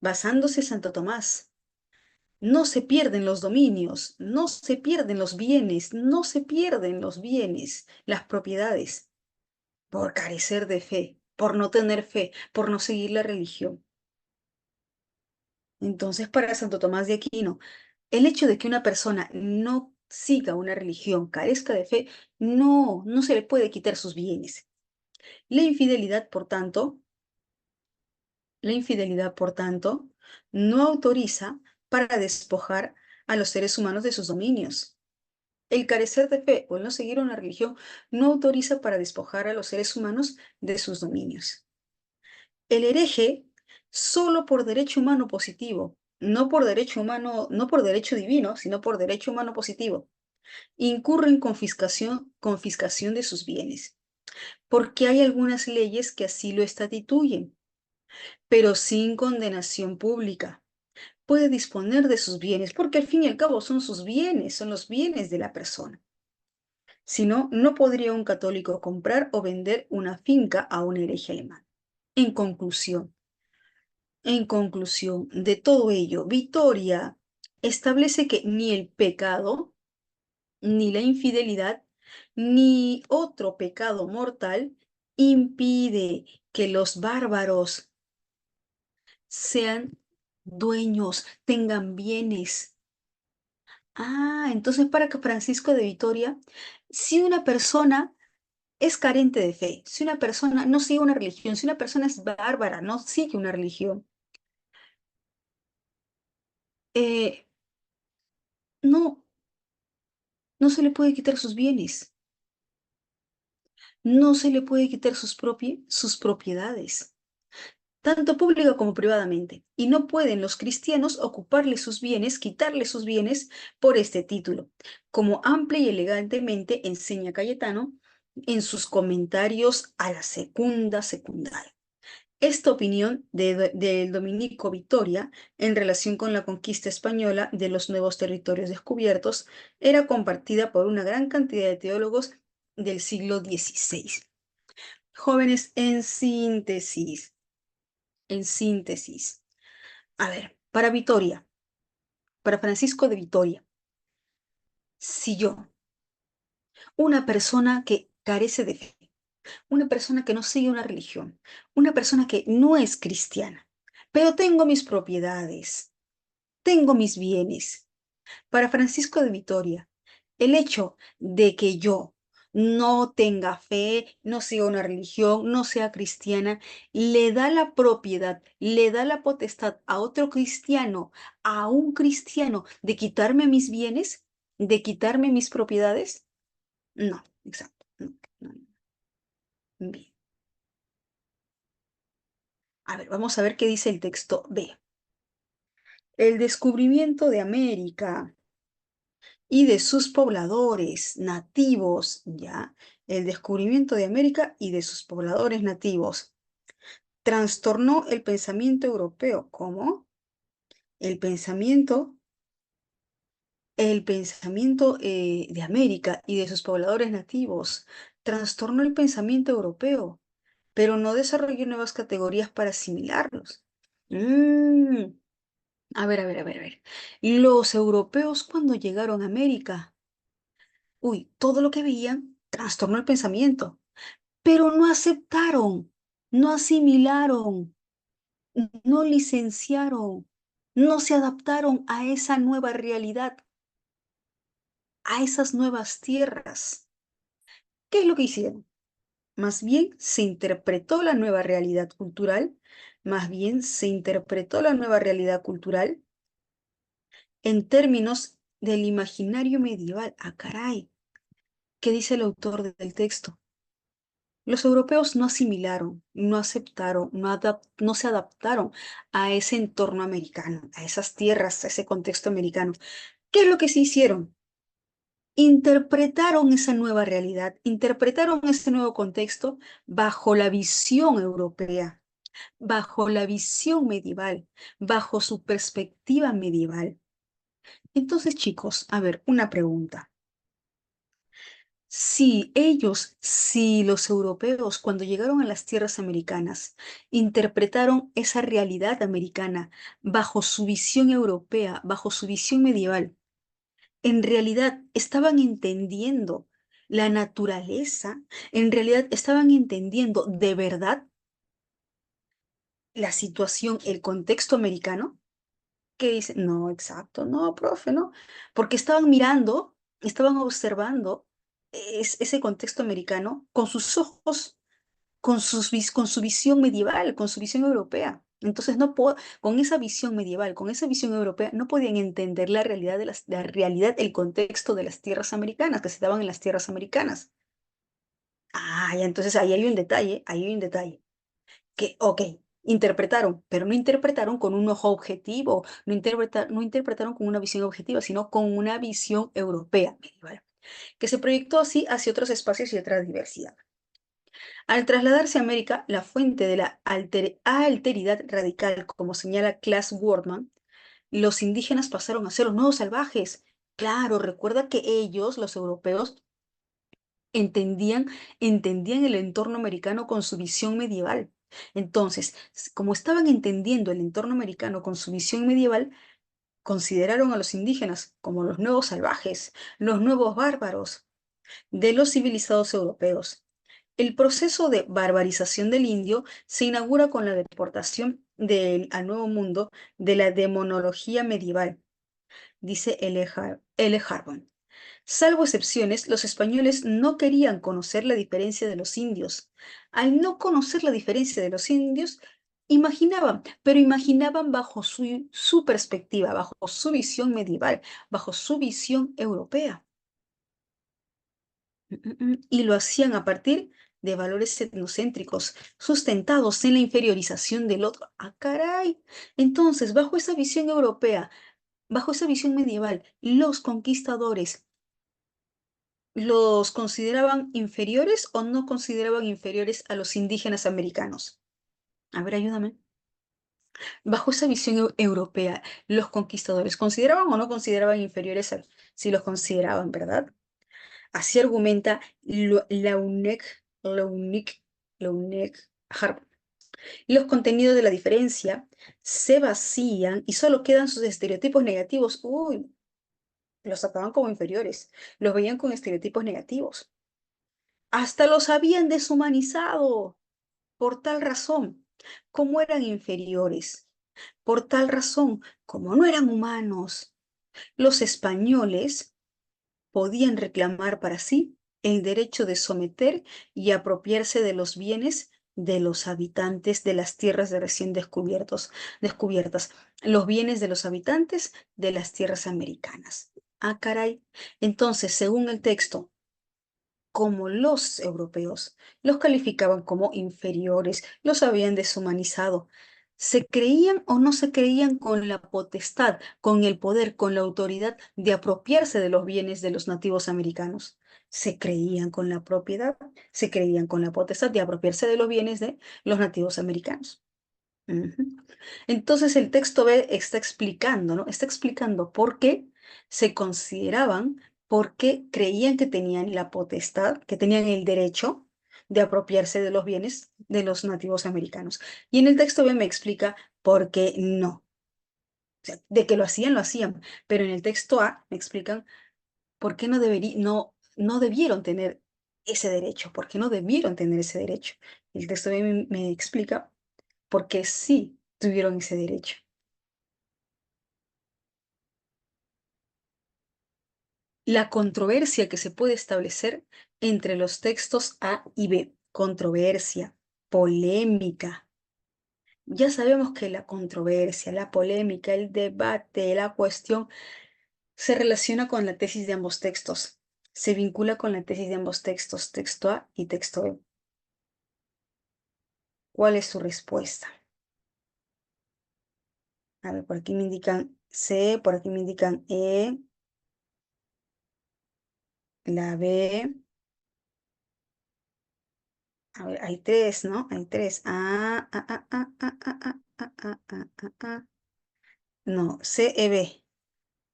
Basándose Santo Tomás, no se pierden los dominios, no se pierden los bienes, no se pierden los bienes, las propiedades, por carecer de fe, por no tener fe, por no seguir la religión. Entonces, para Santo Tomás de Aquino, el hecho de que una persona no siga una religión, carezca de fe, no se le puede quitar sus bienes. La infidelidad, por tanto, la infidelidad, por tanto, no autoriza para despojar a los seres humanos de sus dominios. El carecer de fe o el no seguir una religión no autoriza para despojar a los seres humanos de sus dominios. El hereje, solo por derecho humano positivo, no por derecho humano, no por derecho divino, sino por derecho humano positivo, incurre en confiscación de sus bienes, porque hay algunas leyes que así lo estatituyen, pero sin condenación pública. Puede disponer de sus bienes, porque al fin y al cabo son sus bienes, son los bienes de la persona. Si no, no podría un católico comprar o vender una finca a un hereje alemán. En conclusión, de todo ello, Vitoria establece que ni el pecado, ni la infidelidad, ni otro pecado mortal impide que los bárbaros sean dueños, tengan bienes. Entonces para que Francisco de Vitoria, si una persona es carente de fe, si una persona no sigue una religión, si una persona es bárbara, no sigue una religión, eh, no, no se le puede quitar sus bienes, no se le puede quitar sus propiedades, tanto pública como privadamente, y no pueden los cristianos ocuparle sus bienes, quitarle sus bienes por este título, como amplia y elegantemente enseña Cayetano en sus comentarios a la segunda secundaria. Esta opinión del dominico Vitoria en relación con la conquista española de los nuevos territorios descubiertos era compartida por una gran cantidad de teólogos del siglo XVI. Jóvenes, en síntesis. A ver, para Vitoria, para Francisco de Vitoria, si yo, una persona que carece de fe, una persona que no sigue una religión, una persona que no es cristiana, pero tengo mis propiedades, tengo mis bienes. Para Francisco de Vitoria, el hecho de que yo no tenga fe, no siga una religión, no sea cristiana, le da la propiedad, le da la potestad a otro cristiano, a un cristiano, de quitarme mis bienes, de quitarme mis propiedades. No, exacto. No. Bien. A ver, vamos a ver qué dice el texto B. El descubrimiento de América y de sus pobladores nativos, ¿ya? El descubrimiento de América y de sus pobladores nativos trastornó el pensamiento europeo. ¿Cómo? El pensamiento, el pensamiento de América y de sus pobladores nativos trastornó el pensamiento europeo, pero no desarrolló nuevas categorías para asimilarlos. Mm, a ver. Los europeos cuando llegaron a América, todo lo que veían trastornó el pensamiento, pero no aceptaron, no asimilaron, no licenciaron, no se adaptaron a esa nueva realidad, a esas nuevas tierras. ¿Qué es lo que hicieron? Más bien se interpretó la nueva realidad cultural, más bien se interpretó la nueva realidad cultural en términos del imaginario medieval. Caray, ¿qué dice el autor del texto? Los europeos no asimilaron, no aceptaron, no se adaptaron a ese entorno americano, a esas tierras, a ese contexto americano. ¿Qué es lo que sí hicieron? Interpretaron esa nueva realidad, interpretaron ese nuevo contexto bajo la visión europea, bajo la visión medieval, bajo su perspectiva medieval. Entonces, chicos, a ver, una pregunta. Si los europeos, cuando llegaron a las tierras americanas, interpretaron esa realidad americana bajo su visión europea, bajo su visión medieval, en realidad estaban entendiendo la naturaleza, en realidad estaban entendiendo de verdad la situación, el contexto americano. ¿Qué dice? No, exacto, no, profe, no. Porque estaban mirando, estaban observando ese contexto americano con sus ojos, con su visión medieval, con su visión europea. Entonces, con esa visión medieval, con esa visión europea, no podían entender la realidad la realidad, el contexto de las tierras americanas, que se daban en las tierras americanas. Ah, ya, entonces ahí hay un detalle. Que, ok, interpretaron, pero no interpretaron con un ojo objetivo, no interpretaron con una visión objetiva, sino con una visión europea medieval, que se proyectó así hacia otros espacios y otra diversidad. Al trasladarse a América, la fuente de la alteridad radical, como señala Klaas Wortmann, los indígenas pasaron a ser los nuevos salvajes. Claro, recuerda que ellos, los europeos, entendían, entendían el entorno americano con su visión medieval. Entonces, como estaban entendiendo el entorno americano con su visión medieval, consideraron a los indígenas como los nuevos salvajes, los nuevos bárbaros de los civilizados europeos. El proceso de barbarización del indio se inaugura con la deportación al Nuevo Mundo de la demonología medieval, dice L. Harbon. Salvo excepciones, los españoles no querían conocer la diferencia de los indios. Al no conocer la diferencia de los indios, imaginaban, pero imaginaban bajo su perspectiva, bajo su visión medieval, bajo su visión europea. Y lo hacían a partir de valores etnocéntricos, sustentados en la inferiorización del otro. ¡Ah, caray! Entonces, bajo esa visión europea, bajo esa visión medieval, los conquistadores ¿los consideraban inferiores o no consideraban inferiores a los indígenas americanos? A ver, ayúdame. Bajo esa visión europea, los conquistadores, ¿consideraban o no consideraban inferiores a, si los consideraban, verdad? Así argumenta Launec Harp. Los contenidos de la diferencia se vacían y solo quedan sus estereotipos negativos. Uy, los trataban como inferiores, los veían con estereotipos negativos. Hasta los habían deshumanizado. Por tal razón, como eran inferiores, por tal razón, como no eran humanos, los españoles podían reclamar para sí el derecho de someter y apropiarse de los bienes de los habitantes de las tierras de recién descubiertas, los bienes de los habitantes de las tierras americanas. Ah, caray. Entonces, según el texto, como los europeos los calificaban como inferiores, los habían deshumanizado. ¿Se creían o no se creían con la potestad, con el poder, con la autoridad de apropiarse de los bienes de los nativos americanos? Se creían con la propiedad, se creían con la potestad de apropiarse de los bienes de los nativos americanos. Ujú. Entonces el texto B está explicando, ¿no? Está explicando por qué se consideraban, por qué creían que tenían la potestad, que tenían el derecho de apropiarse de los bienes de los nativos americanos. Y en el texto B me explica por qué no. O sea, de que lo hacían, pero en el texto A me explican por qué no debieron tener ese derecho, por qué no debieron tener ese derecho. El texto B me explica porque sí tuvieron ese derecho. La controversia que se puede establecer entre los textos A y B. Controversia, polémica. Ya sabemos que la controversia, la polémica, el debate, la cuestión se relaciona con la tesis de ambos textos. Se vincula con la tesis de ambos textos, texto A y texto B. ¿Cuál es su respuesta? A ver, por aquí me indican C, por aquí me indican E, la B. A ver, hay tres, ¿no? Hay tres. No, C, E, B.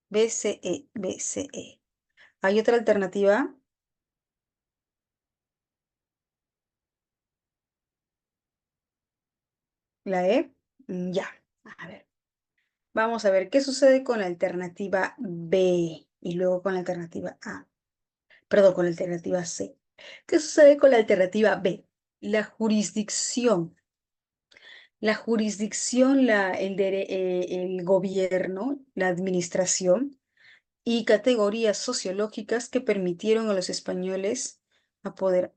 B, C, E, B, C, E. ¿Hay otra alternativa? ¿La E? Ya. A ver. Vamos a ver qué sucede con la alternativa B y luego con la alternativa A. Perdón, con la alternativa C. ¿Qué sucede con la alternativa B? La jurisdicción La jurisdicción, el gobierno, la administración y categorías sociológicas que permitieron a los españoles apoderar.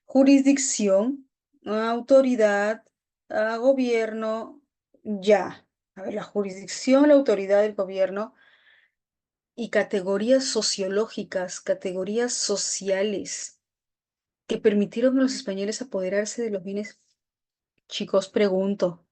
Jurisdicción, autoridad, gobierno, ya. A ver, la jurisdicción, la autoridad del gobierno y categorías sociológicas, categorías sociales que permitieron a los españoles apoderarse de los bienes. Chicos, pregunto.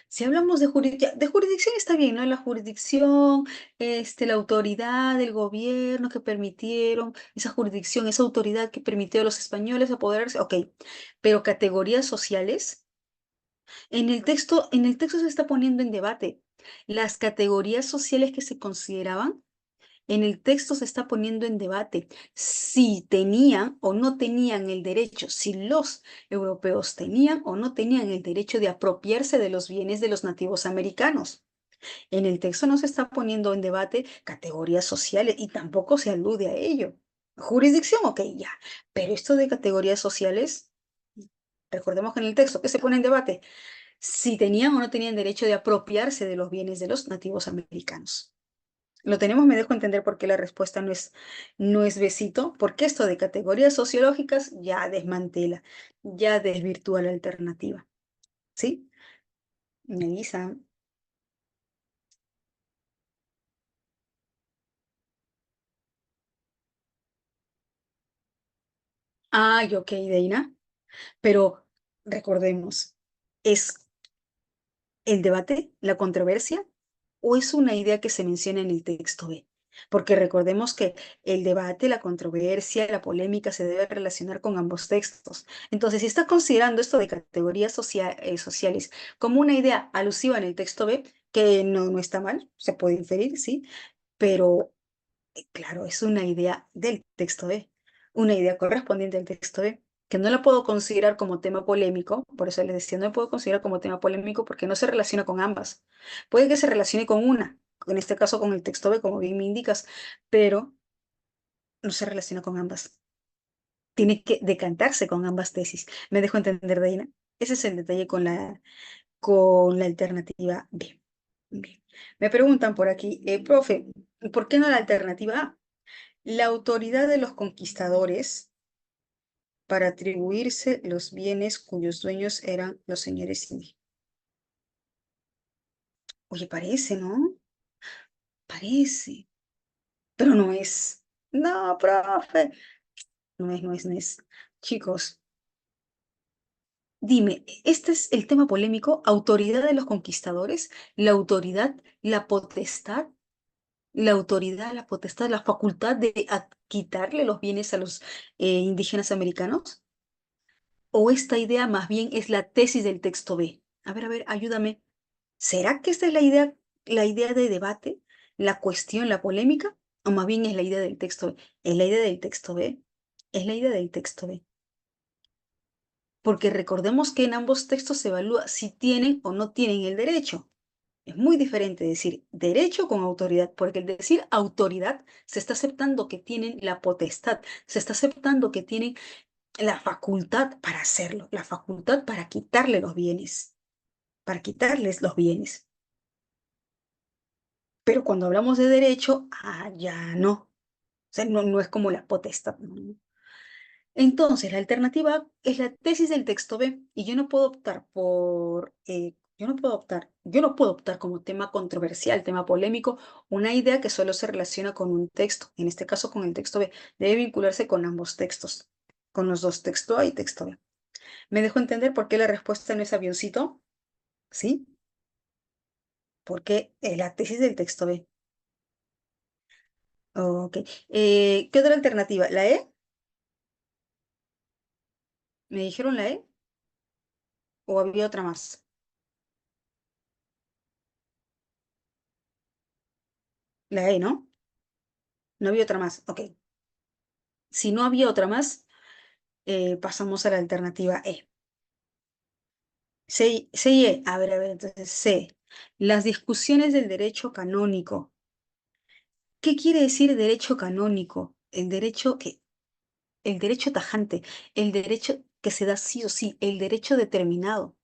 Si hablamos de jurisdicción está bien, ¿no? La jurisdicción, la autoridad, el gobierno que permitieron, esa jurisdicción, esa autoridad que permitió a los españoles apoderarse, ok, pero categorías sociales, en el texto se está poniendo en debate las categorías sociales que se consideraban. En el texto se está poniendo en debate si tenían o no tenían el derecho, si los europeos tenían o no tenían el derecho de apropiarse de los bienes de los nativos americanos. En el texto no se está poniendo en debate categorías sociales y tampoco se alude a ello. Jurisdicción, ok, ya, pero esto de categorías sociales, recordemos que en el texto que se pone en debate, si tenían o no tenían derecho de apropiarse de los bienes de los nativos americanos. Lo tenemos, me dejo entender por qué la respuesta no es besito, porque esto de categorías sociológicas ya desmantela, ya desvirtúa la alternativa. ¿Sí? Melissa. Ay, ok, Deina. Pero recordemos, ¿es el debate, la controversia, o es una idea que se menciona en el texto B? Porque recordemos que el debate, la controversia, la polémica se debe relacionar con ambos textos. Entonces, si está considerando esto de categorías sociales como una idea alusiva en el texto B, que no está mal, se puede inferir, sí, pero claro, es una idea del texto B, una idea correspondiente al texto B, que no la puedo considerar como tema polémico, por eso les decía, no la puedo considerar como tema polémico porque no se relaciona con ambas. Puede que se relacione con una, en este caso con el texto B, como bien me indicas, pero no se relaciona con ambas. Tiene que decantarse con ambas tesis. ¿Me dejo entender, Daina? Ese es el detalle con la alternativa B. Bien. Me preguntan por aquí, profe, ¿por qué no la alternativa A? La autoridad de los conquistadores para atribuirse los bienes cuyos dueños eran los señores indígenas. Oye, parece, ¿no? Parece, pero no es. No, profe. No es. Chicos, dime, este es el tema polémico, autoridad de los conquistadores, la autoridad, la potestad, la potestad, la facultad de quitarle los bienes a los indígenas americanos. ¿O esta idea más bien es la tesis del texto B? A ver, ayúdame. ¿Será que esta es la idea de debate, la cuestión, la polémica? ¿O más bien es la idea del texto B? ¿Es la idea del texto B? Es la idea del texto B. Porque recordemos que en ambos textos se evalúa si tienen o no tienen el derecho. Es muy diferente decir derecho con autoridad, porque el decir autoridad se está aceptando que tienen la potestad, se está aceptando que tienen la facultad para hacerlo, la facultad para quitarles los bienes. Pero cuando hablamos de derecho, ya no. O sea, no es como la potestad. No. Entonces, la alternativa es la tesis del texto B y yo no puedo optar como tema controversial, tema polémico, una idea que solo se relaciona con un texto, en este caso con el texto B. Debe vincularse con ambos textos, con los dos, texto A y texto B. ¿Me dejo entender por qué la respuesta no es avioncito? ¿Sí? Porque la tesis del texto B. Ok. ¿Qué otra alternativa? ¿La E? ¿Me dijeron la E? ¿O había otra más? La E, ¿no? No había otra más. Ok. Si no había otra más, pasamos a la alternativa E. C y E. A ver, entonces C. Las discusiones del derecho canónico. ¿Qué quiere decir derecho canónico? El derecho tajante, el derecho que se da sí o sí, el derecho determinado,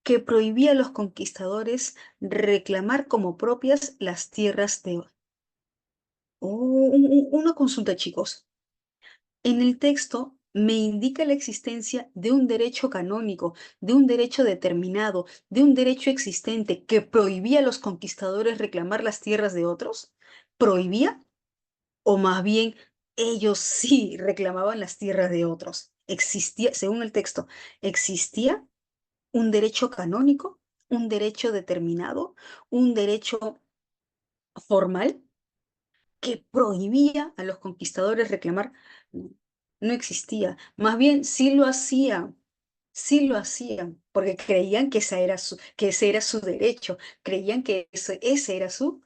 que prohibía a los conquistadores reclamar como propias las tierras de... Una consulta, chicos. En el texto me indica la existencia de un derecho canónico, de un derecho determinado, de un derecho existente que prohibía a los conquistadores reclamar las tierras de otros. ¿Prohibía? O más bien, ellos sí reclamaban las tierras de otros. Existía, según el texto, existía un derecho canónico, un derecho determinado, un derecho formal que prohibía a los conquistadores reclamar. No, no existía. Más bien, sí lo hacían, porque creían que, que ese era su derecho, creían que ese era su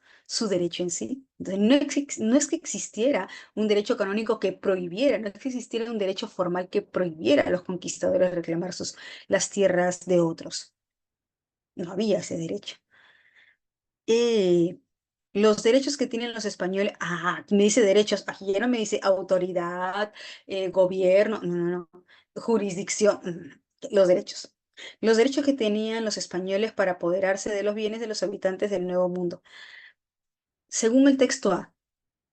derecho en sí. Entonces, no es que existiera un derecho canónico que prohibiera, no es que existiera un derecho formal que prohibiera a los conquistadores reclamar las tierras de otros. No había ese derecho. Eh, los derechos que tienen los españoles, me dice derechos, aquí ya no me dice autoridad, gobierno, no, no, no, jurisdicción, los derechos. Los derechos que tenían los españoles para apoderarse de los bienes de los habitantes del Nuevo Mundo. Según el texto A,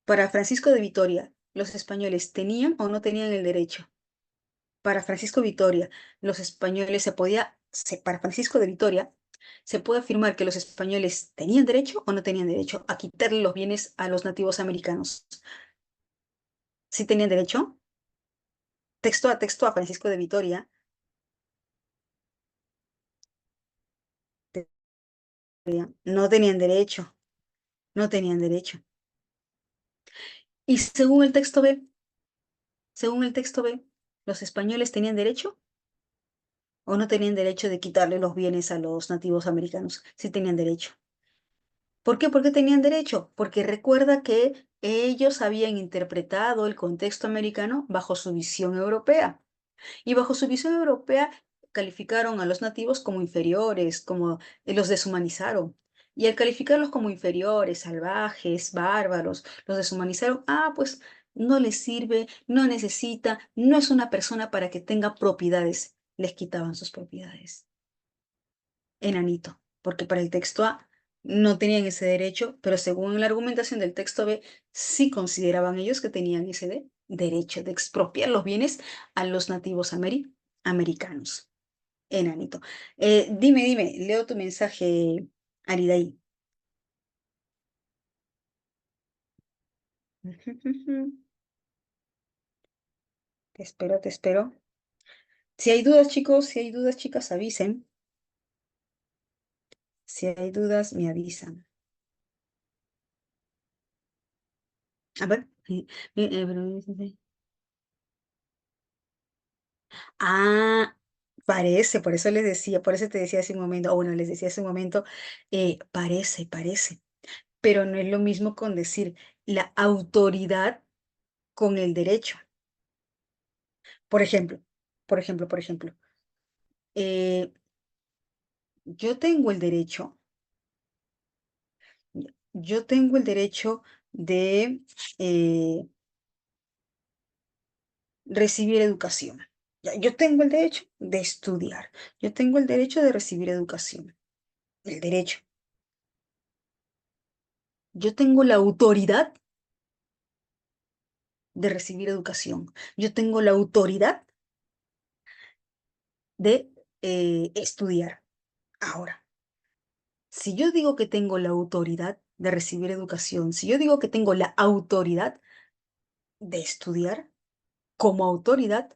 para Francisco de Vitoria, ¿los españoles tenían o no tenían el derecho? Para Francisco Vitoria, los españoles para Francisco de Vitoria, se puede afirmar que los españoles tenían derecho o no tenían derecho a quitarle los bienes a los nativos americanos. ¿Sí tenían derecho? Texto a Francisco de Vitoria, no tenían derecho, no tenían derecho. Y según el texto B, ¿los españoles tenían derecho o no tenían derecho de quitarle los bienes a los nativos americanos? Sí tenían derecho. ¿Por qué? Porque tenían derecho. Porque recuerda que ellos habían interpretado el contexto americano bajo su visión europea. Y bajo su visión europea calificaron a los nativos como inferiores, como los deshumanizaron. Y al calificarlos como inferiores, salvajes, bárbaros, los deshumanizaron. Pues no les sirve, no necesita, no es una persona para que tenga propiedades. Les quitaban sus propiedades. Enanito, porque para el texto A no tenían ese derecho, pero según la argumentación del texto B, sí consideraban ellos que tenían ese derecho de expropiar los bienes a los nativos americanos. Enanito. Dime, leo tu mensaje, Aridaí. Te espero, te espero. Si hay dudas, chicos, si hay dudas, chicas, avisen. Si hay dudas, me avisan. A ver. Ah, parece, por eso les decía, por eso te decía hace un momento, o bueno, les decía hace un momento, parece, pero no es lo mismo con decir la autoridad con el derecho. Por ejemplo, por ejemplo, eh, yo tengo el derecho, yo tengo el derecho de recibir educación. Yo tengo el derecho de estudiar, yo tengo el derecho de recibir educación, el derecho. Yo tengo la autoridad de recibir educación. Yo tengo la autoridad de estudiar. Ahora, si yo digo que tengo la autoridad de recibir educación, si yo digo que tengo la autoridad de estudiar, como autoridad,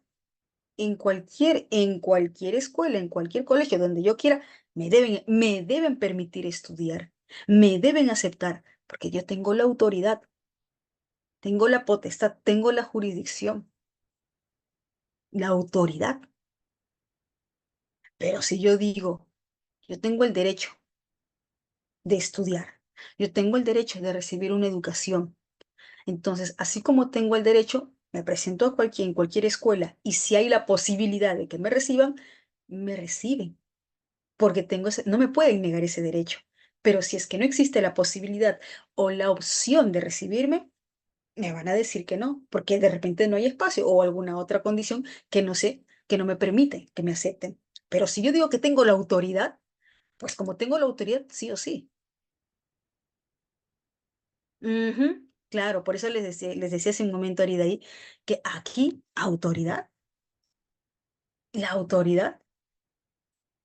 en cualquier escuela, en cualquier colegio, donde yo quiera, me deben permitir estudiar, me deben aceptar, porque yo tengo la autoridad, tengo la potestad, tengo la jurisdicción, la autoridad. Pero si yo digo, yo tengo el derecho de estudiar, yo tengo el derecho de recibir una educación, entonces, así como tengo el derecho, me presento en cualquier escuela y si hay la posibilidad de que me reciben, porque no me pueden negar ese derecho. Pero si es que no existe la posibilidad o la opción de recibirme, me van a decir que no, porque de repente no hay espacio o alguna otra condición que no sé, que no me permiten que me acepten. Pero si yo digo que tengo la autoridad, pues como tengo la autoridad, sí o sí. Ujú, claro, por eso les decía hace un momento ahorita ahí que aquí autoridad, la autoridad,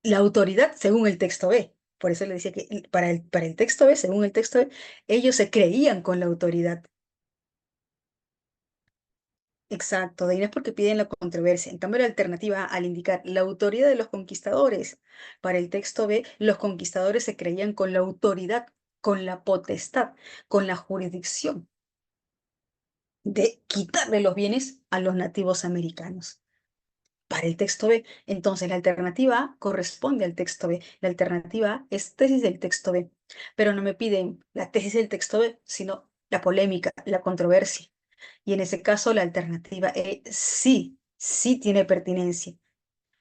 la autoridad según el texto B. Por eso le decía que para el texto B, según el texto B, ellos se creían con la autoridad. Exacto, de ahí no es porque piden la controversia. En cambio, la alternativa A, al indicar la autoridad de los conquistadores, para el texto B, los conquistadores se creían con la autoridad, con la potestad, con la jurisdicción de quitarle los bienes a los nativos americanos. Para el texto B, entonces la alternativa A corresponde al texto B. La alternativa A es tesis del texto B, pero no me piden la tesis del texto B, sino la polémica, la controversia. Y en ese caso, la alternativa E sí tiene pertinencia,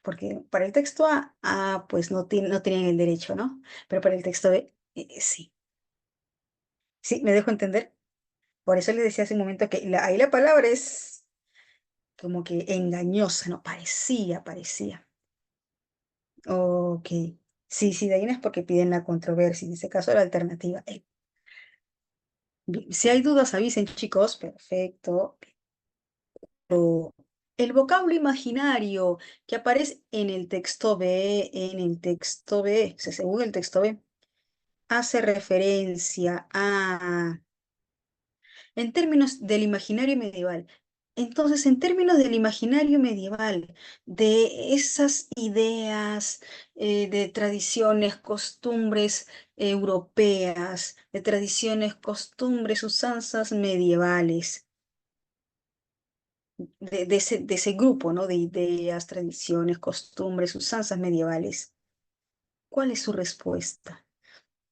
porque para el texto A, pues no tienen el derecho, ¿no? Pero para el texto B, sí. Sí, me dejo entender. Por eso les decía hace un momento que ahí la palabra es como que engañosa, ¿no? Parecía. Ok. Sí, de ahí no es porque piden la controversia, en ese caso la alternativa E. Bien, si hay dudas, avisen, chicos. Perfecto. El vocablo imaginario que aparece en el texto B, o sea, según el texto B, hace referencia en términos del imaginario medieval. Entonces, en términos del imaginario medieval, de esas ideas, de tradiciones, costumbres europeas, de tradiciones, costumbres, usanzas medievales, de ese grupo, ¿no? De ideas, tradiciones, costumbres, usanzas medievales. ¿Cuál es su respuesta?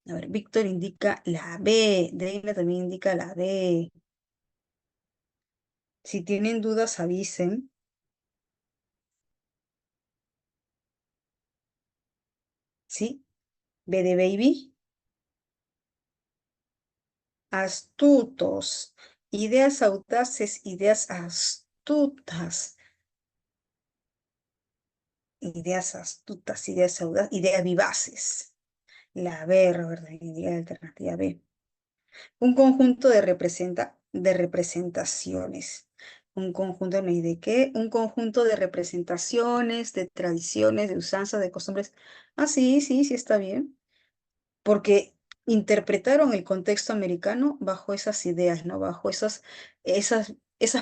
A ver, Víctor indica la B, Deina también indica la B. Si tienen dudas, avisen. ¿Sí? B de baby. Astutos. Ideas audaces, ideas astutas. Ideas astutas, ideas audaces, ideas vivaces. La B, Roberto, indica la alternativa B. Un conjunto de representaciones. Un conjunto, ¿no? ¿Y de qué? Un conjunto de representaciones, de tradiciones, de usanzas, de costumbres. Ah, sí, está bien. Porque interpretaron el contexto americano bajo esas ideas, ¿no? Bajo esas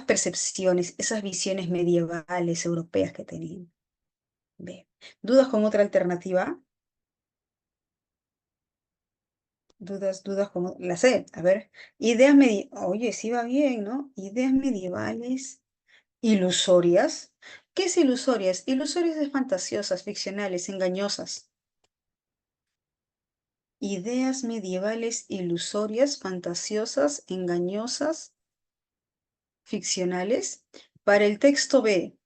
percepciones, esas visiones medievales europeas que tenían. Bien. ¿Dudas con otra alternativa? Dudas con la C. A ver. Oye, sí va bien, ¿no? Ideas medievales ilusorias. ¿Qué es ilusorias? Ilusorias es fantasiosas, ficcionales, engañosas. Ideas medievales ilusorias, fantasiosas, engañosas, ficcionales. Para el texto B,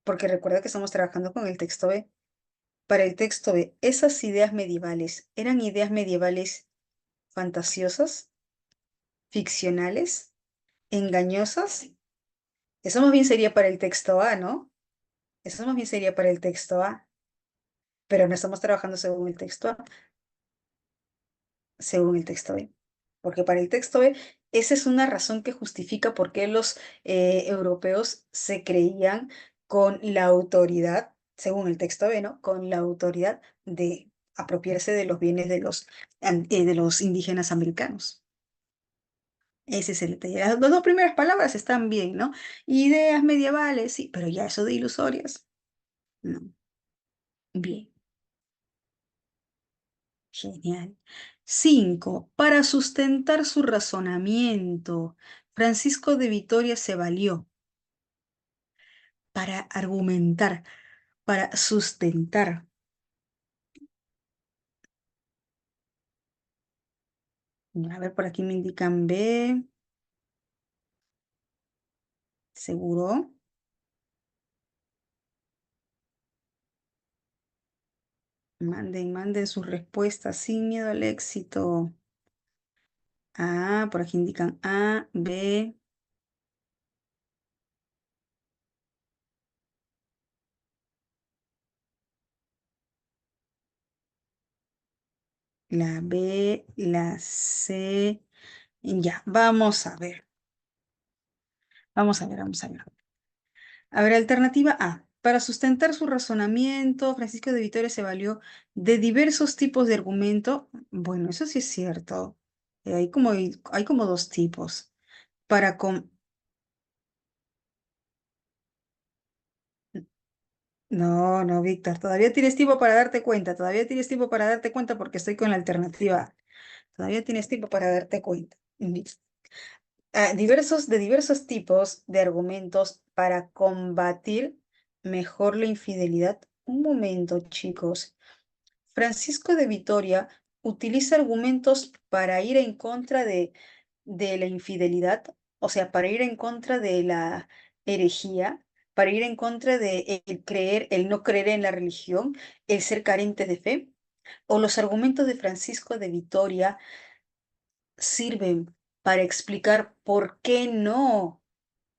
porque recuerda que estamos trabajando con el texto B. Para el texto B, esas ideas medievales, ¿eran ideas medievales fantasiosas, ficcionales, engañosas? Eso más bien sería para el texto A, ¿no? Eso más bien sería para el texto A, pero no estamos trabajando según el texto A, según el texto B. Porque para el texto B, esa es una razón que justifica por qué los europeos se creían con la autoridad, según el texto B, ¿no? Con la autoridad de apropiarse de los bienes de los indígenas americanos. Ese es el detalle. Las dos primeras palabras están bien, ¿no? Ideas medievales, sí, pero ya eso de ilusorias, no. Bien, genial. 5. Para sustentar su razonamiento, Francisco de Vitoria se valió para argumentar, para sustentar. A ver, por aquí me indican B, seguro. Manden sus respuestas sin miedo al éxito. Por aquí indican A, B. la B, la C. Ya, vamos a ver. Vamos a ver, vamos a ver. A ver, alternativa A. Para sustentar su razonamiento, Francisco de Vitoria se valió de diversos tipos de argumento. Bueno, eso sí es cierto. Hay como dos tipos. Para con... No, no, Víctor, todavía tienes tiempo para darte cuenta. Todavía tienes tiempo para darte cuenta porque estoy con la alternativa A. Todavía tienes tiempo para darte cuenta. De diversos tipos de argumentos para combatir mejor la infidelidad. Un momento, chicos. Francisco de Vitoria utiliza argumentos para ir en contra de la infidelidad, o sea, para ir en contra de la herejía, para ir en contra de el no creer en la religión, el ser carente de fe, o los argumentos de Francisco de Vitoria sirven para explicar por qué no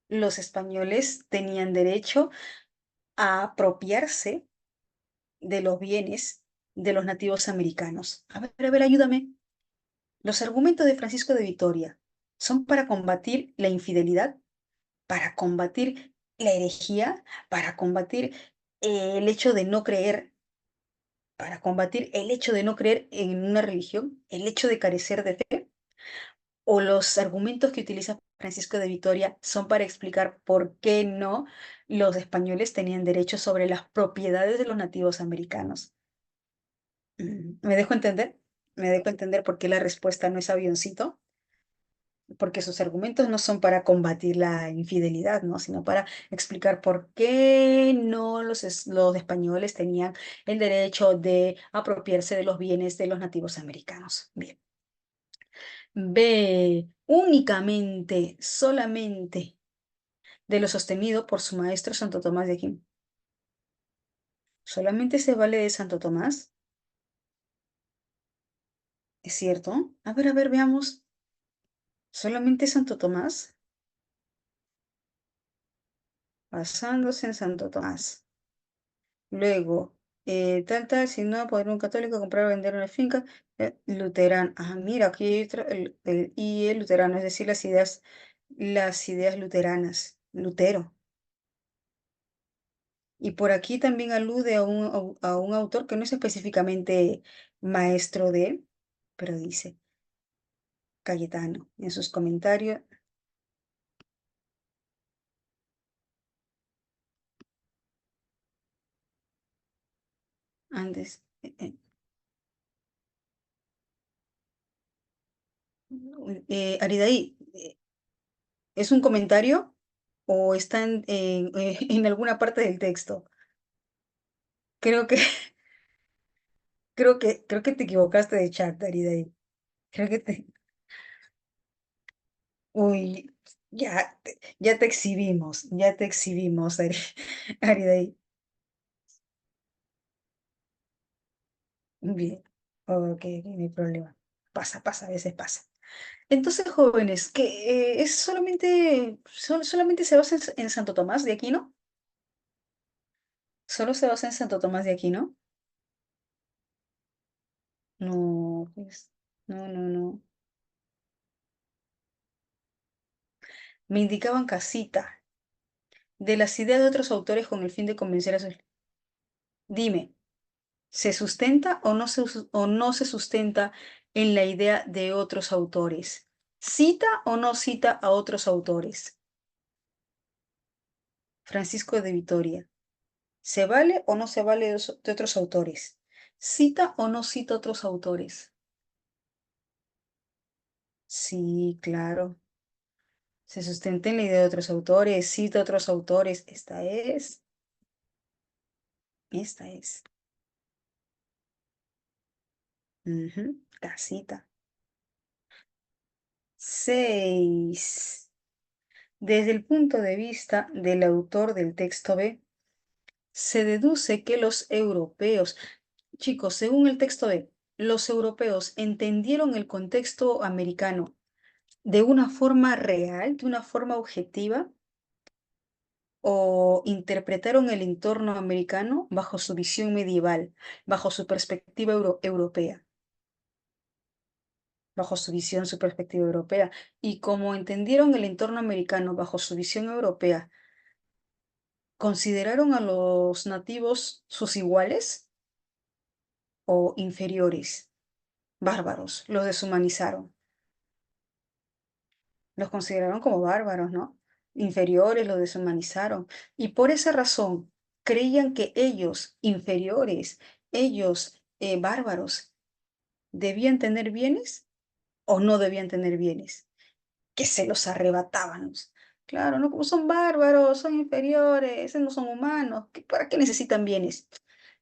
los españoles tenían derecho a apropiarse de los bienes de los nativos americanos. A ver, ayúdame. Los argumentos de Francisco de Vitoria son para combatir la infidelidad, para combatir la herejía, para combatir el hecho de no creer, para combatir el hecho de no creer en una religión, el hecho de carecer de fe, o los argumentos que utiliza Francisco de Vitoria son para explicar por qué no los españoles tenían derecho sobre las propiedades de los nativos americanos. ¿Me dejo entender? ¿Me dejo entender por qué la respuesta no es avioncito? Porque sus argumentos no son para combatir la infidelidad, ¿no? Sino para explicar por qué no los españoles tenían el derecho de apropiarse de los bienes de los nativos americanos. Bien. B, únicamente, solamente de lo sostenido por su maestro Santo Tomás de Aquino. ¿Solamente se vale de Santo Tomás? ¿Es cierto? A ver, veamos. ¿Solamente Santo Tomás? Basándose en Santo Tomás. Luego, si no, poder un católico comprar o vender una finca luterana. Ah, mira, aquí hay el IE luterano, es decir, las ideas luteranas, Lutero. Y por aquí también alude a un autor que no es específicamente maestro de él, pero dice Cayetano en sus comentarios. Antes, Aridaí, ¿es un comentario o está en alguna parte del texto? Creo que, creo que te equivocaste de chat, Aridaí. Creo que te, uy, ya te exhibimos, Aridaí. Bien, ok, no hay problema. Pasa, a veces pasa. Entonces, jóvenes, que es solamente se basa en Santo Tomás de Aquino. ¿Solo se basa en Santo Tomás de Aquino? No, pues, no. Me indicaban casita de las ideas de otros autores con el fin de convencer a sus... Dime, ¿se sustenta o no se sustenta en la idea de otros autores? ¿Cita o no cita a otros autores? Francisco de Vitoria. ¿Se vale o no se vale de otros autores? ¿Cita o no cita otros autores? Sí, claro. Se sustenta en la idea de otros autores, cita otros autores. Esta es. Ujú, casita. 6. Desde el punto de vista del autor del texto B, se deduce que los europeos, chicos, según el texto B, los europeos entendieron el contexto americano de una forma real, de una forma objetiva, o interpretaron el entorno americano bajo su visión medieval, bajo su perspectiva europea. bajo su visión, su perspectiva europea. Y como entendieron el entorno americano bajo su visión europea, ¿consideraron a los nativos sus iguales o inferiores, bárbaros? Los deshumanizaron. Los consideraron como bárbaros, ¿no? Inferiores, los deshumanizaron. Y por esa razón creían que ellos, inferiores, ellos, bárbaros, debían tener bienes o no debían tener bienes, que se los arrebataban. Claro, no como son bárbaros, son inferiores, no son humanos, ¿para qué necesitan bienes?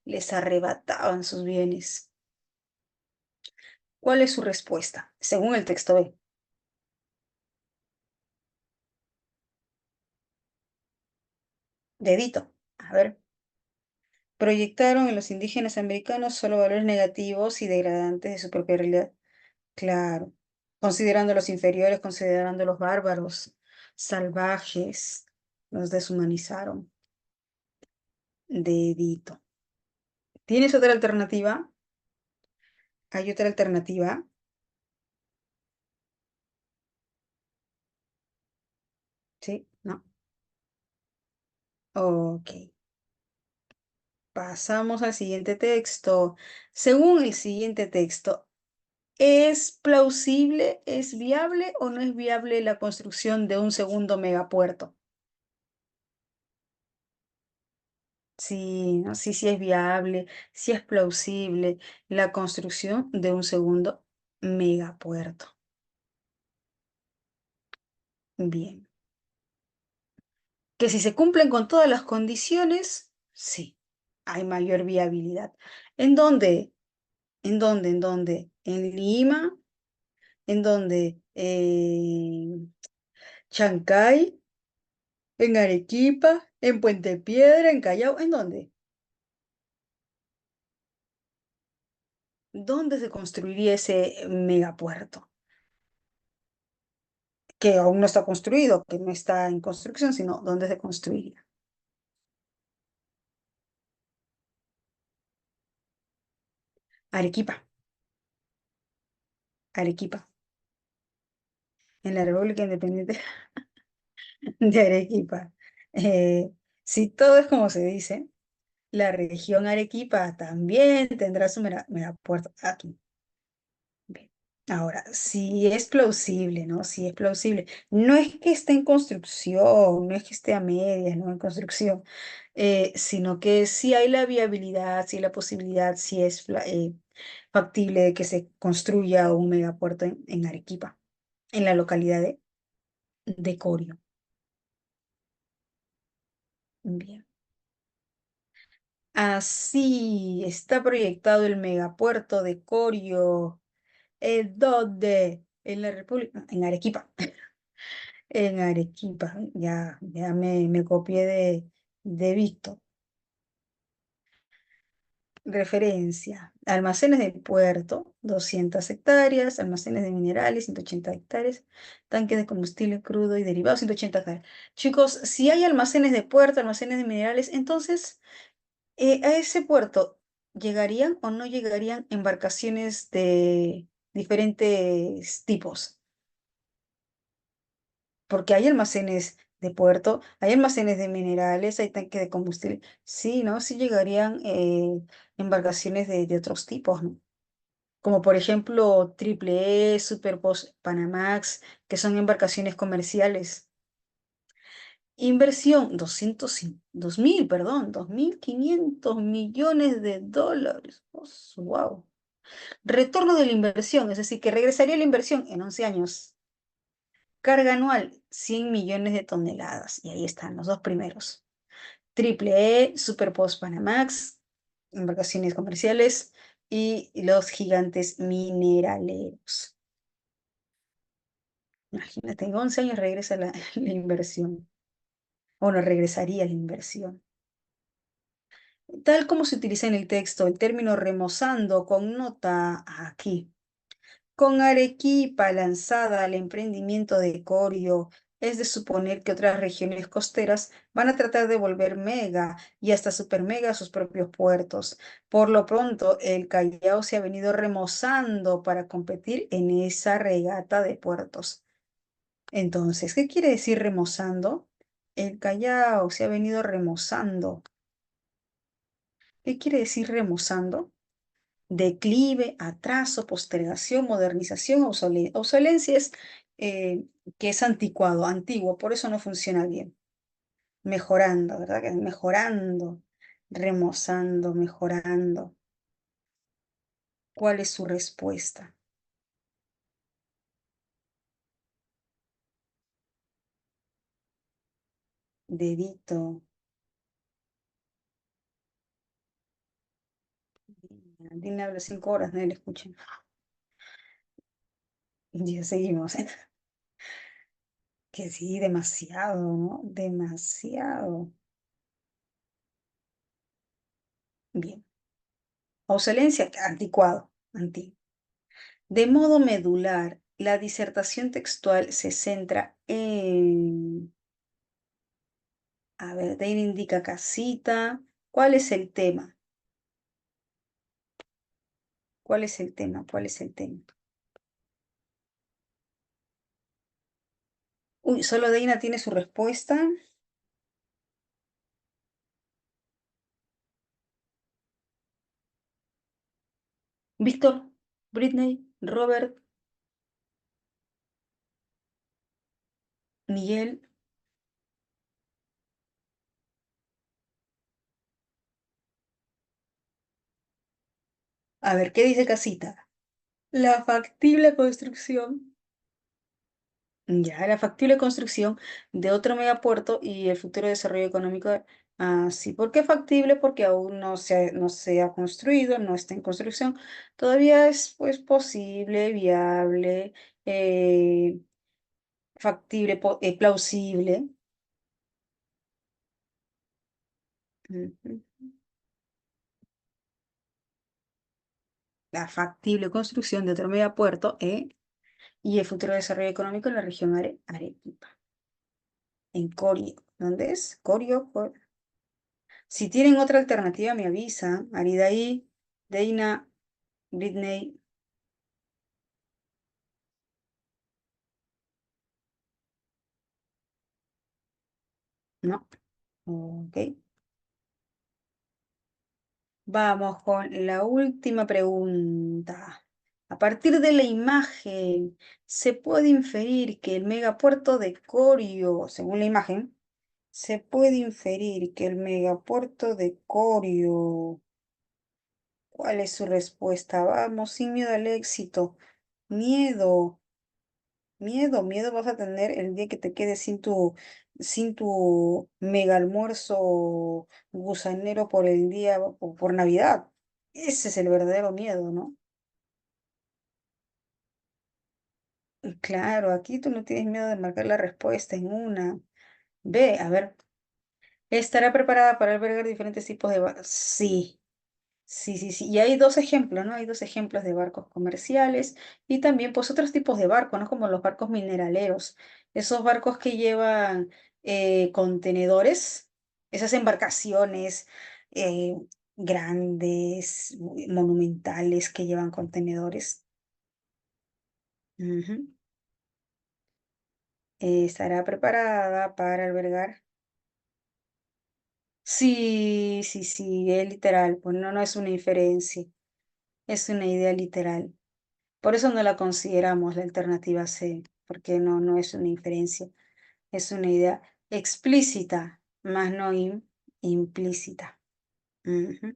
Les arrebataban sus bienes. ¿Cuál es su respuesta? Según el texto B. Dedito. A ver. Proyectaron en los indígenas americanos solo valores negativos y degradantes de su propia realidad. Claro, considerando los inferiores, considerando los bárbaros, salvajes, los deshumanizaron. Dedito. ¿Tienes otra alternativa? ¿Hay otra alternativa? Sí, no. Ok. Pasamos al siguiente texto. Según el siguiente texto, ¿es plausible, es viable o no es viable la construcción de un segundo megapuerto? Sí, ¿no? Sí, sí es viable, sí es plausible la construcción de un segundo megapuerto. Bien. Que si se cumplen con todas las condiciones, sí, hay mayor viabilidad. ¿En dónde? ¿En dónde? ¿En dónde? ¿En Lima? ¿En dónde? ¿En Chancay? ¿En Arequipa? ¿En Puente Piedra? ¿En Callao? ¿En dónde? ¿Dónde se construiría ese megapuerto? Que aún no está construido, que no está en construcción, sino dónde se construiría. Arequipa, Arequipa, en la República Independiente de Arequipa. Eh, si todo es como se dice, la región Arequipa también tendrá su megapuerto aquí. Bien. Ahora, si es plausible, ¿no? Si es plausible. No es que esté en construcción, no es que esté a medias, ¿no? En construcción, sino que sí hay la viabilidad, sí hay la posibilidad, sí es factible de que se construya un megapuerto en Arequipa, en la localidad de Corio. Bien. Así está proyectado el megapuerto de Corio. ¿Dónde? En la República, en Arequipa. En Arequipa, ya me copié de Víctor. Referencia, almacenes del puerto, 200 hectáreas, almacenes de minerales, 180 hectáreas, tanques de combustible crudo y derivados, 180 hectáreas. Chicos, si hay almacenes de puerto, almacenes de minerales, entonces a ese puerto, ¿llegarían o no llegarían embarcaciones de diferentes tipos? Porque hay almacenes de puerto, hay almacenes de minerales, hay tanques de combustible. Sí, ¿no? Sí llegarían embarcaciones de otros tipos, ¿no? Como por ejemplo Triple E, Superpost Panamax, que son embarcaciones comerciales. Inversión, 2.000, perdón, 2.500 millones de dólares. Wow. Retorno de la inversión, es decir, que regresaría la inversión en 11 años. Carga anual, 100 millones de toneladas. Y ahí están los dos primeros. Triple E, Superpost Panamax, embarcaciones comerciales y los gigantes mineraleros. Imagínate, en 11 años regresa la inversión. O no regresaría la inversión. Tal como se utiliza en el texto, el término remozando connota aquí. Con Arequipa lanzada al emprendimiento de Corio, es de suponer que otras regiones costeras van a tratar de volver mega y hasta super mega sus propios puertos. Por lo pronto, el Callao se ha venido remozando para competir en esa regata de puertos. Entonces, ¿qué quiere decir remozando? El Callao se ha venido remozando. ¿Qué quiere decir remozando? Declive, atraso, postergación, modernización, obsolencia es que es anticuado, antiguo, por eso no funciona bien. Mejorando, ¿verdad? Que mejorando, remozando, mejorando. ¿Cuál es su respuesta? Dedito. Dina habla 5 horas, no le escuchen. Ya seguimos. Que sí, demasiado, ¿no? Demasiado. Bien. Obsolencia, anticuado, antiguo. De modo medular, la disertación textual se centra en, a ver, de ahí indica casita. ¿Cuál es el tema? ¿Cuál es el tema? ¿Cuál es el tema? Uy, solo Deina tiene su respuesta. Víctor, Britney, Robert, Miguel. A ver, ¿qué dice casita? La factible construcción. Ya, la factible construcción de otro megapuerto y el futuro desarrollo económico. Ah, sí, ¿por qué factible? Porque aún no se ha construido, no está en construcción. Todavía es pues posible, viable, eh, factible, plausible. Ujú. La factible construcción de otro megapuerto y el futuro desarrollo económico en la región Arequipa, en Corio. ¿Dónde es? Corio. Si tienen otra alternativa, me avisan. Aridaí, Deina, Britney, no. Ok. Vamos con la última pregunta. A partir de la imagen, se puede inferir que el megapuerto de Corio, según la imagen, se puede inferir que el megapuerto de Corio, ¿cuál es su respuesta? Vamos, sin miedo al éxito. Miedo. Miedo vas a tener el día que te quedes sin tu mega almuerzo gusanero por el día o por Navidad. Ese es el verdadero miedo, ¿no? Y claro, aquí tú no tienes miedo de marcar la respuesta en una. Ve, a ver, ¿estará preparada para albergar diferentes tipos de... Sí. Sí, sí, sí. Y hay dos ejemplos, ¿no? Hay dos ejemplos de barcos comerciales y también pues otros tipos de barcos, ¿no? Como los barcos mineraleros. Esos barcos que llevan contenedores, esas embarcaciones eh, grandes, monumentales que llevan contenedores. Ujú. Estará preparada para albergar. Sí, sí, sí, es literal, pues no, no es una inferencia, es una idea literal. Por eso no la consideramos la alternativa C, porque no, no es una inferencia, es una idea explícita, más no implícita. Ujú.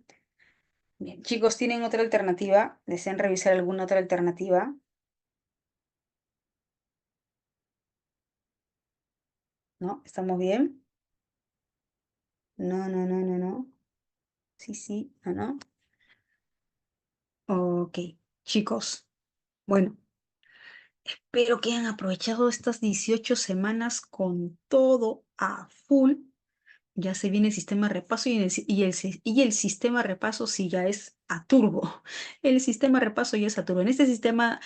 Bien, chicos, ¿tienen otra alternativa? ¿Desean revisar alguna otra alternativa? ¿No? ¿Estamos bien? No, no, no, no, no. Sí, sí, no, no. Ok, chicos. Bueno, espero que hayan aprovechado estas 18 semanas con todo a full. Ya se viene el sistema repaso y el sistema repaso sí ya es a turbo. El sistema repaso ya es a turbo. En este sistema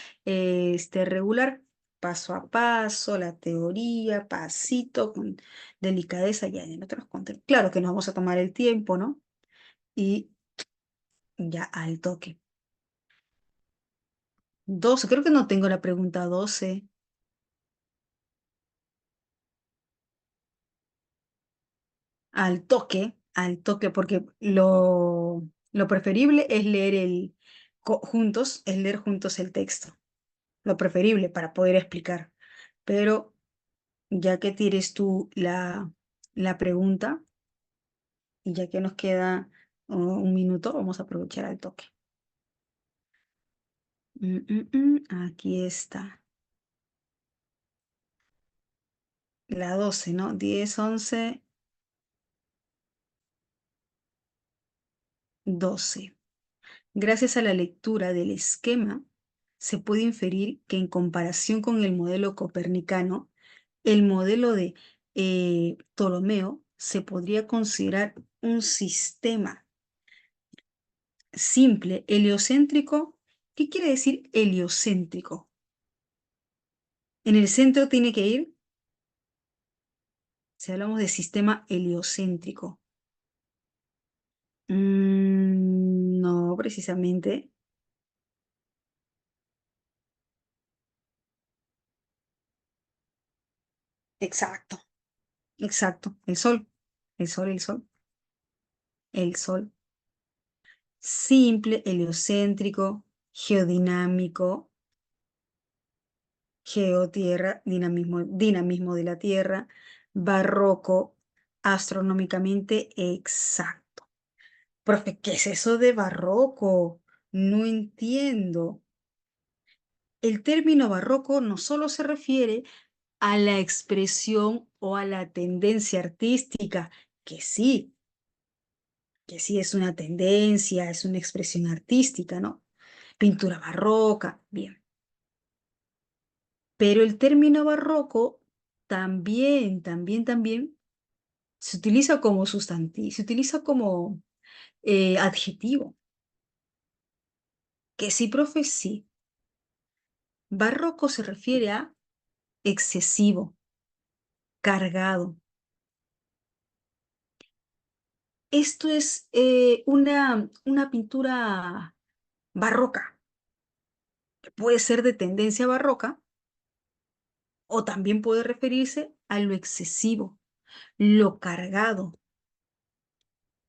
regular paso a paso, la teoría, pasito, con delicadeza, ya en otros contextos. Claro que nos vamos a tomar el tiempo, ¿no? Y ya al toque. 12, creo que no tengo la pregunta 12. Al toque, porque lo preferible es leer juntos, es leer juntos el texto. Lo preferible para poder explicar. Pero ya que tires tú la pregunta, y ya que nos queda un minuto, vamos a aprovechar al toque. Aquí está. La 12, ¿no? 10, 11, 12. Gracias a la lectura del esquema, se puede inferir que en comparación con el modelo copernicano, el modelo de Ptolomeo se podría considerar un sistema simple, heliocéntrico. ¿Qué quiere decir heliocéntrico? En el centro tiene que ir, si hablamos de sistema heliocéntrico. No, precisamente. Exacto, exacto. El sol, el sol, el sol, el sol. Simple, heliocéntrico, geodinámico, geotierra, dinamismo de la Tierra, barroco, astronómicamente exacto. Profe, ¿qué es eso de barroco? No entiendo. El término barroco no solo se refiere a la expresión o a la tendencia artística, que sí, que sí es una tendencia, es una expresión artística, ¿no? Pintura barroca, bien. Pero el término barroco también se utiliza como sustantivo, se utiliza como adjetivo. Que sí, profe, sí. Barroco se refiere a excesivo, cargado. Esto es una pintura barroca, que puede ser de tendencia barroca o también puede referirse a lo excesivo, lo cargado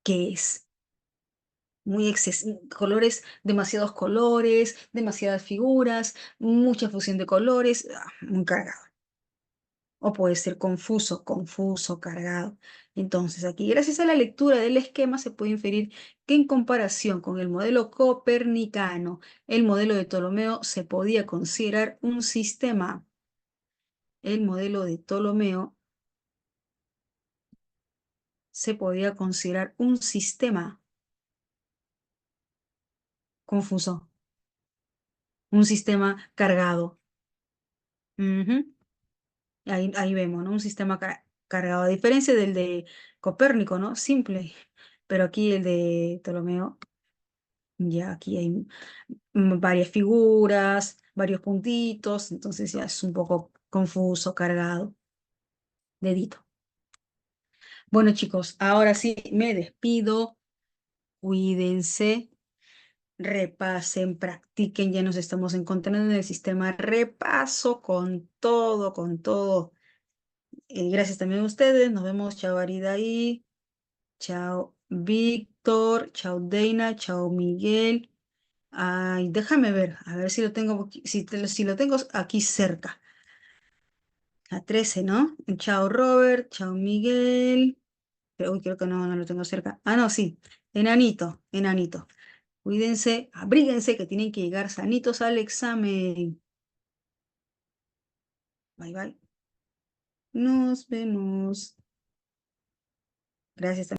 que es. Colores, demasiados colores, demasiadas figuras, mucha fusión de colores, muy cargado. O puede ser confuso, cargado. Entonces, aquí, gracias a la lectura del esquema, se puede inferir que en comparación con el modelo copernicano, el modelo de Ptolomeo se podía considerar un sistema. El modelo de Ptolomeo se podía considerar un sistema confuso, un sistema cargado. Ujú. Ahí vemos, ¿no? Un sistema cargado, a diferencia del de Copérnico, ¿no? Simple. Pero aquí el de Ptolomeo, ya aquí hay varias figuras, varios puntitos, entonces ya es un poco confuso, cargado, dedito. Bueno, chicos, ahora sí me despido. Cuídense, repasen, practiquen. Ya nos estamos encontrando en el sistema repaso con todo, con todo. Gracias también a ustedes. Nos vemos. Chao, Aridaí. Chao, Víctor. Chao, Deina. Chao, Miguel. Ay, déjame ver, a ver si lo tengo, si lo tengo aquí cerca. A 13, ¿no? Chao, Robert. Chao, Miguel. Pero, uy, creo que no lo tengo cerca. Ah, no, sí. Enanito, enanito. Cuídense, abríguense que tienen que llegar sanitos al examen. Bye, bye. Nos vemos. Gracias.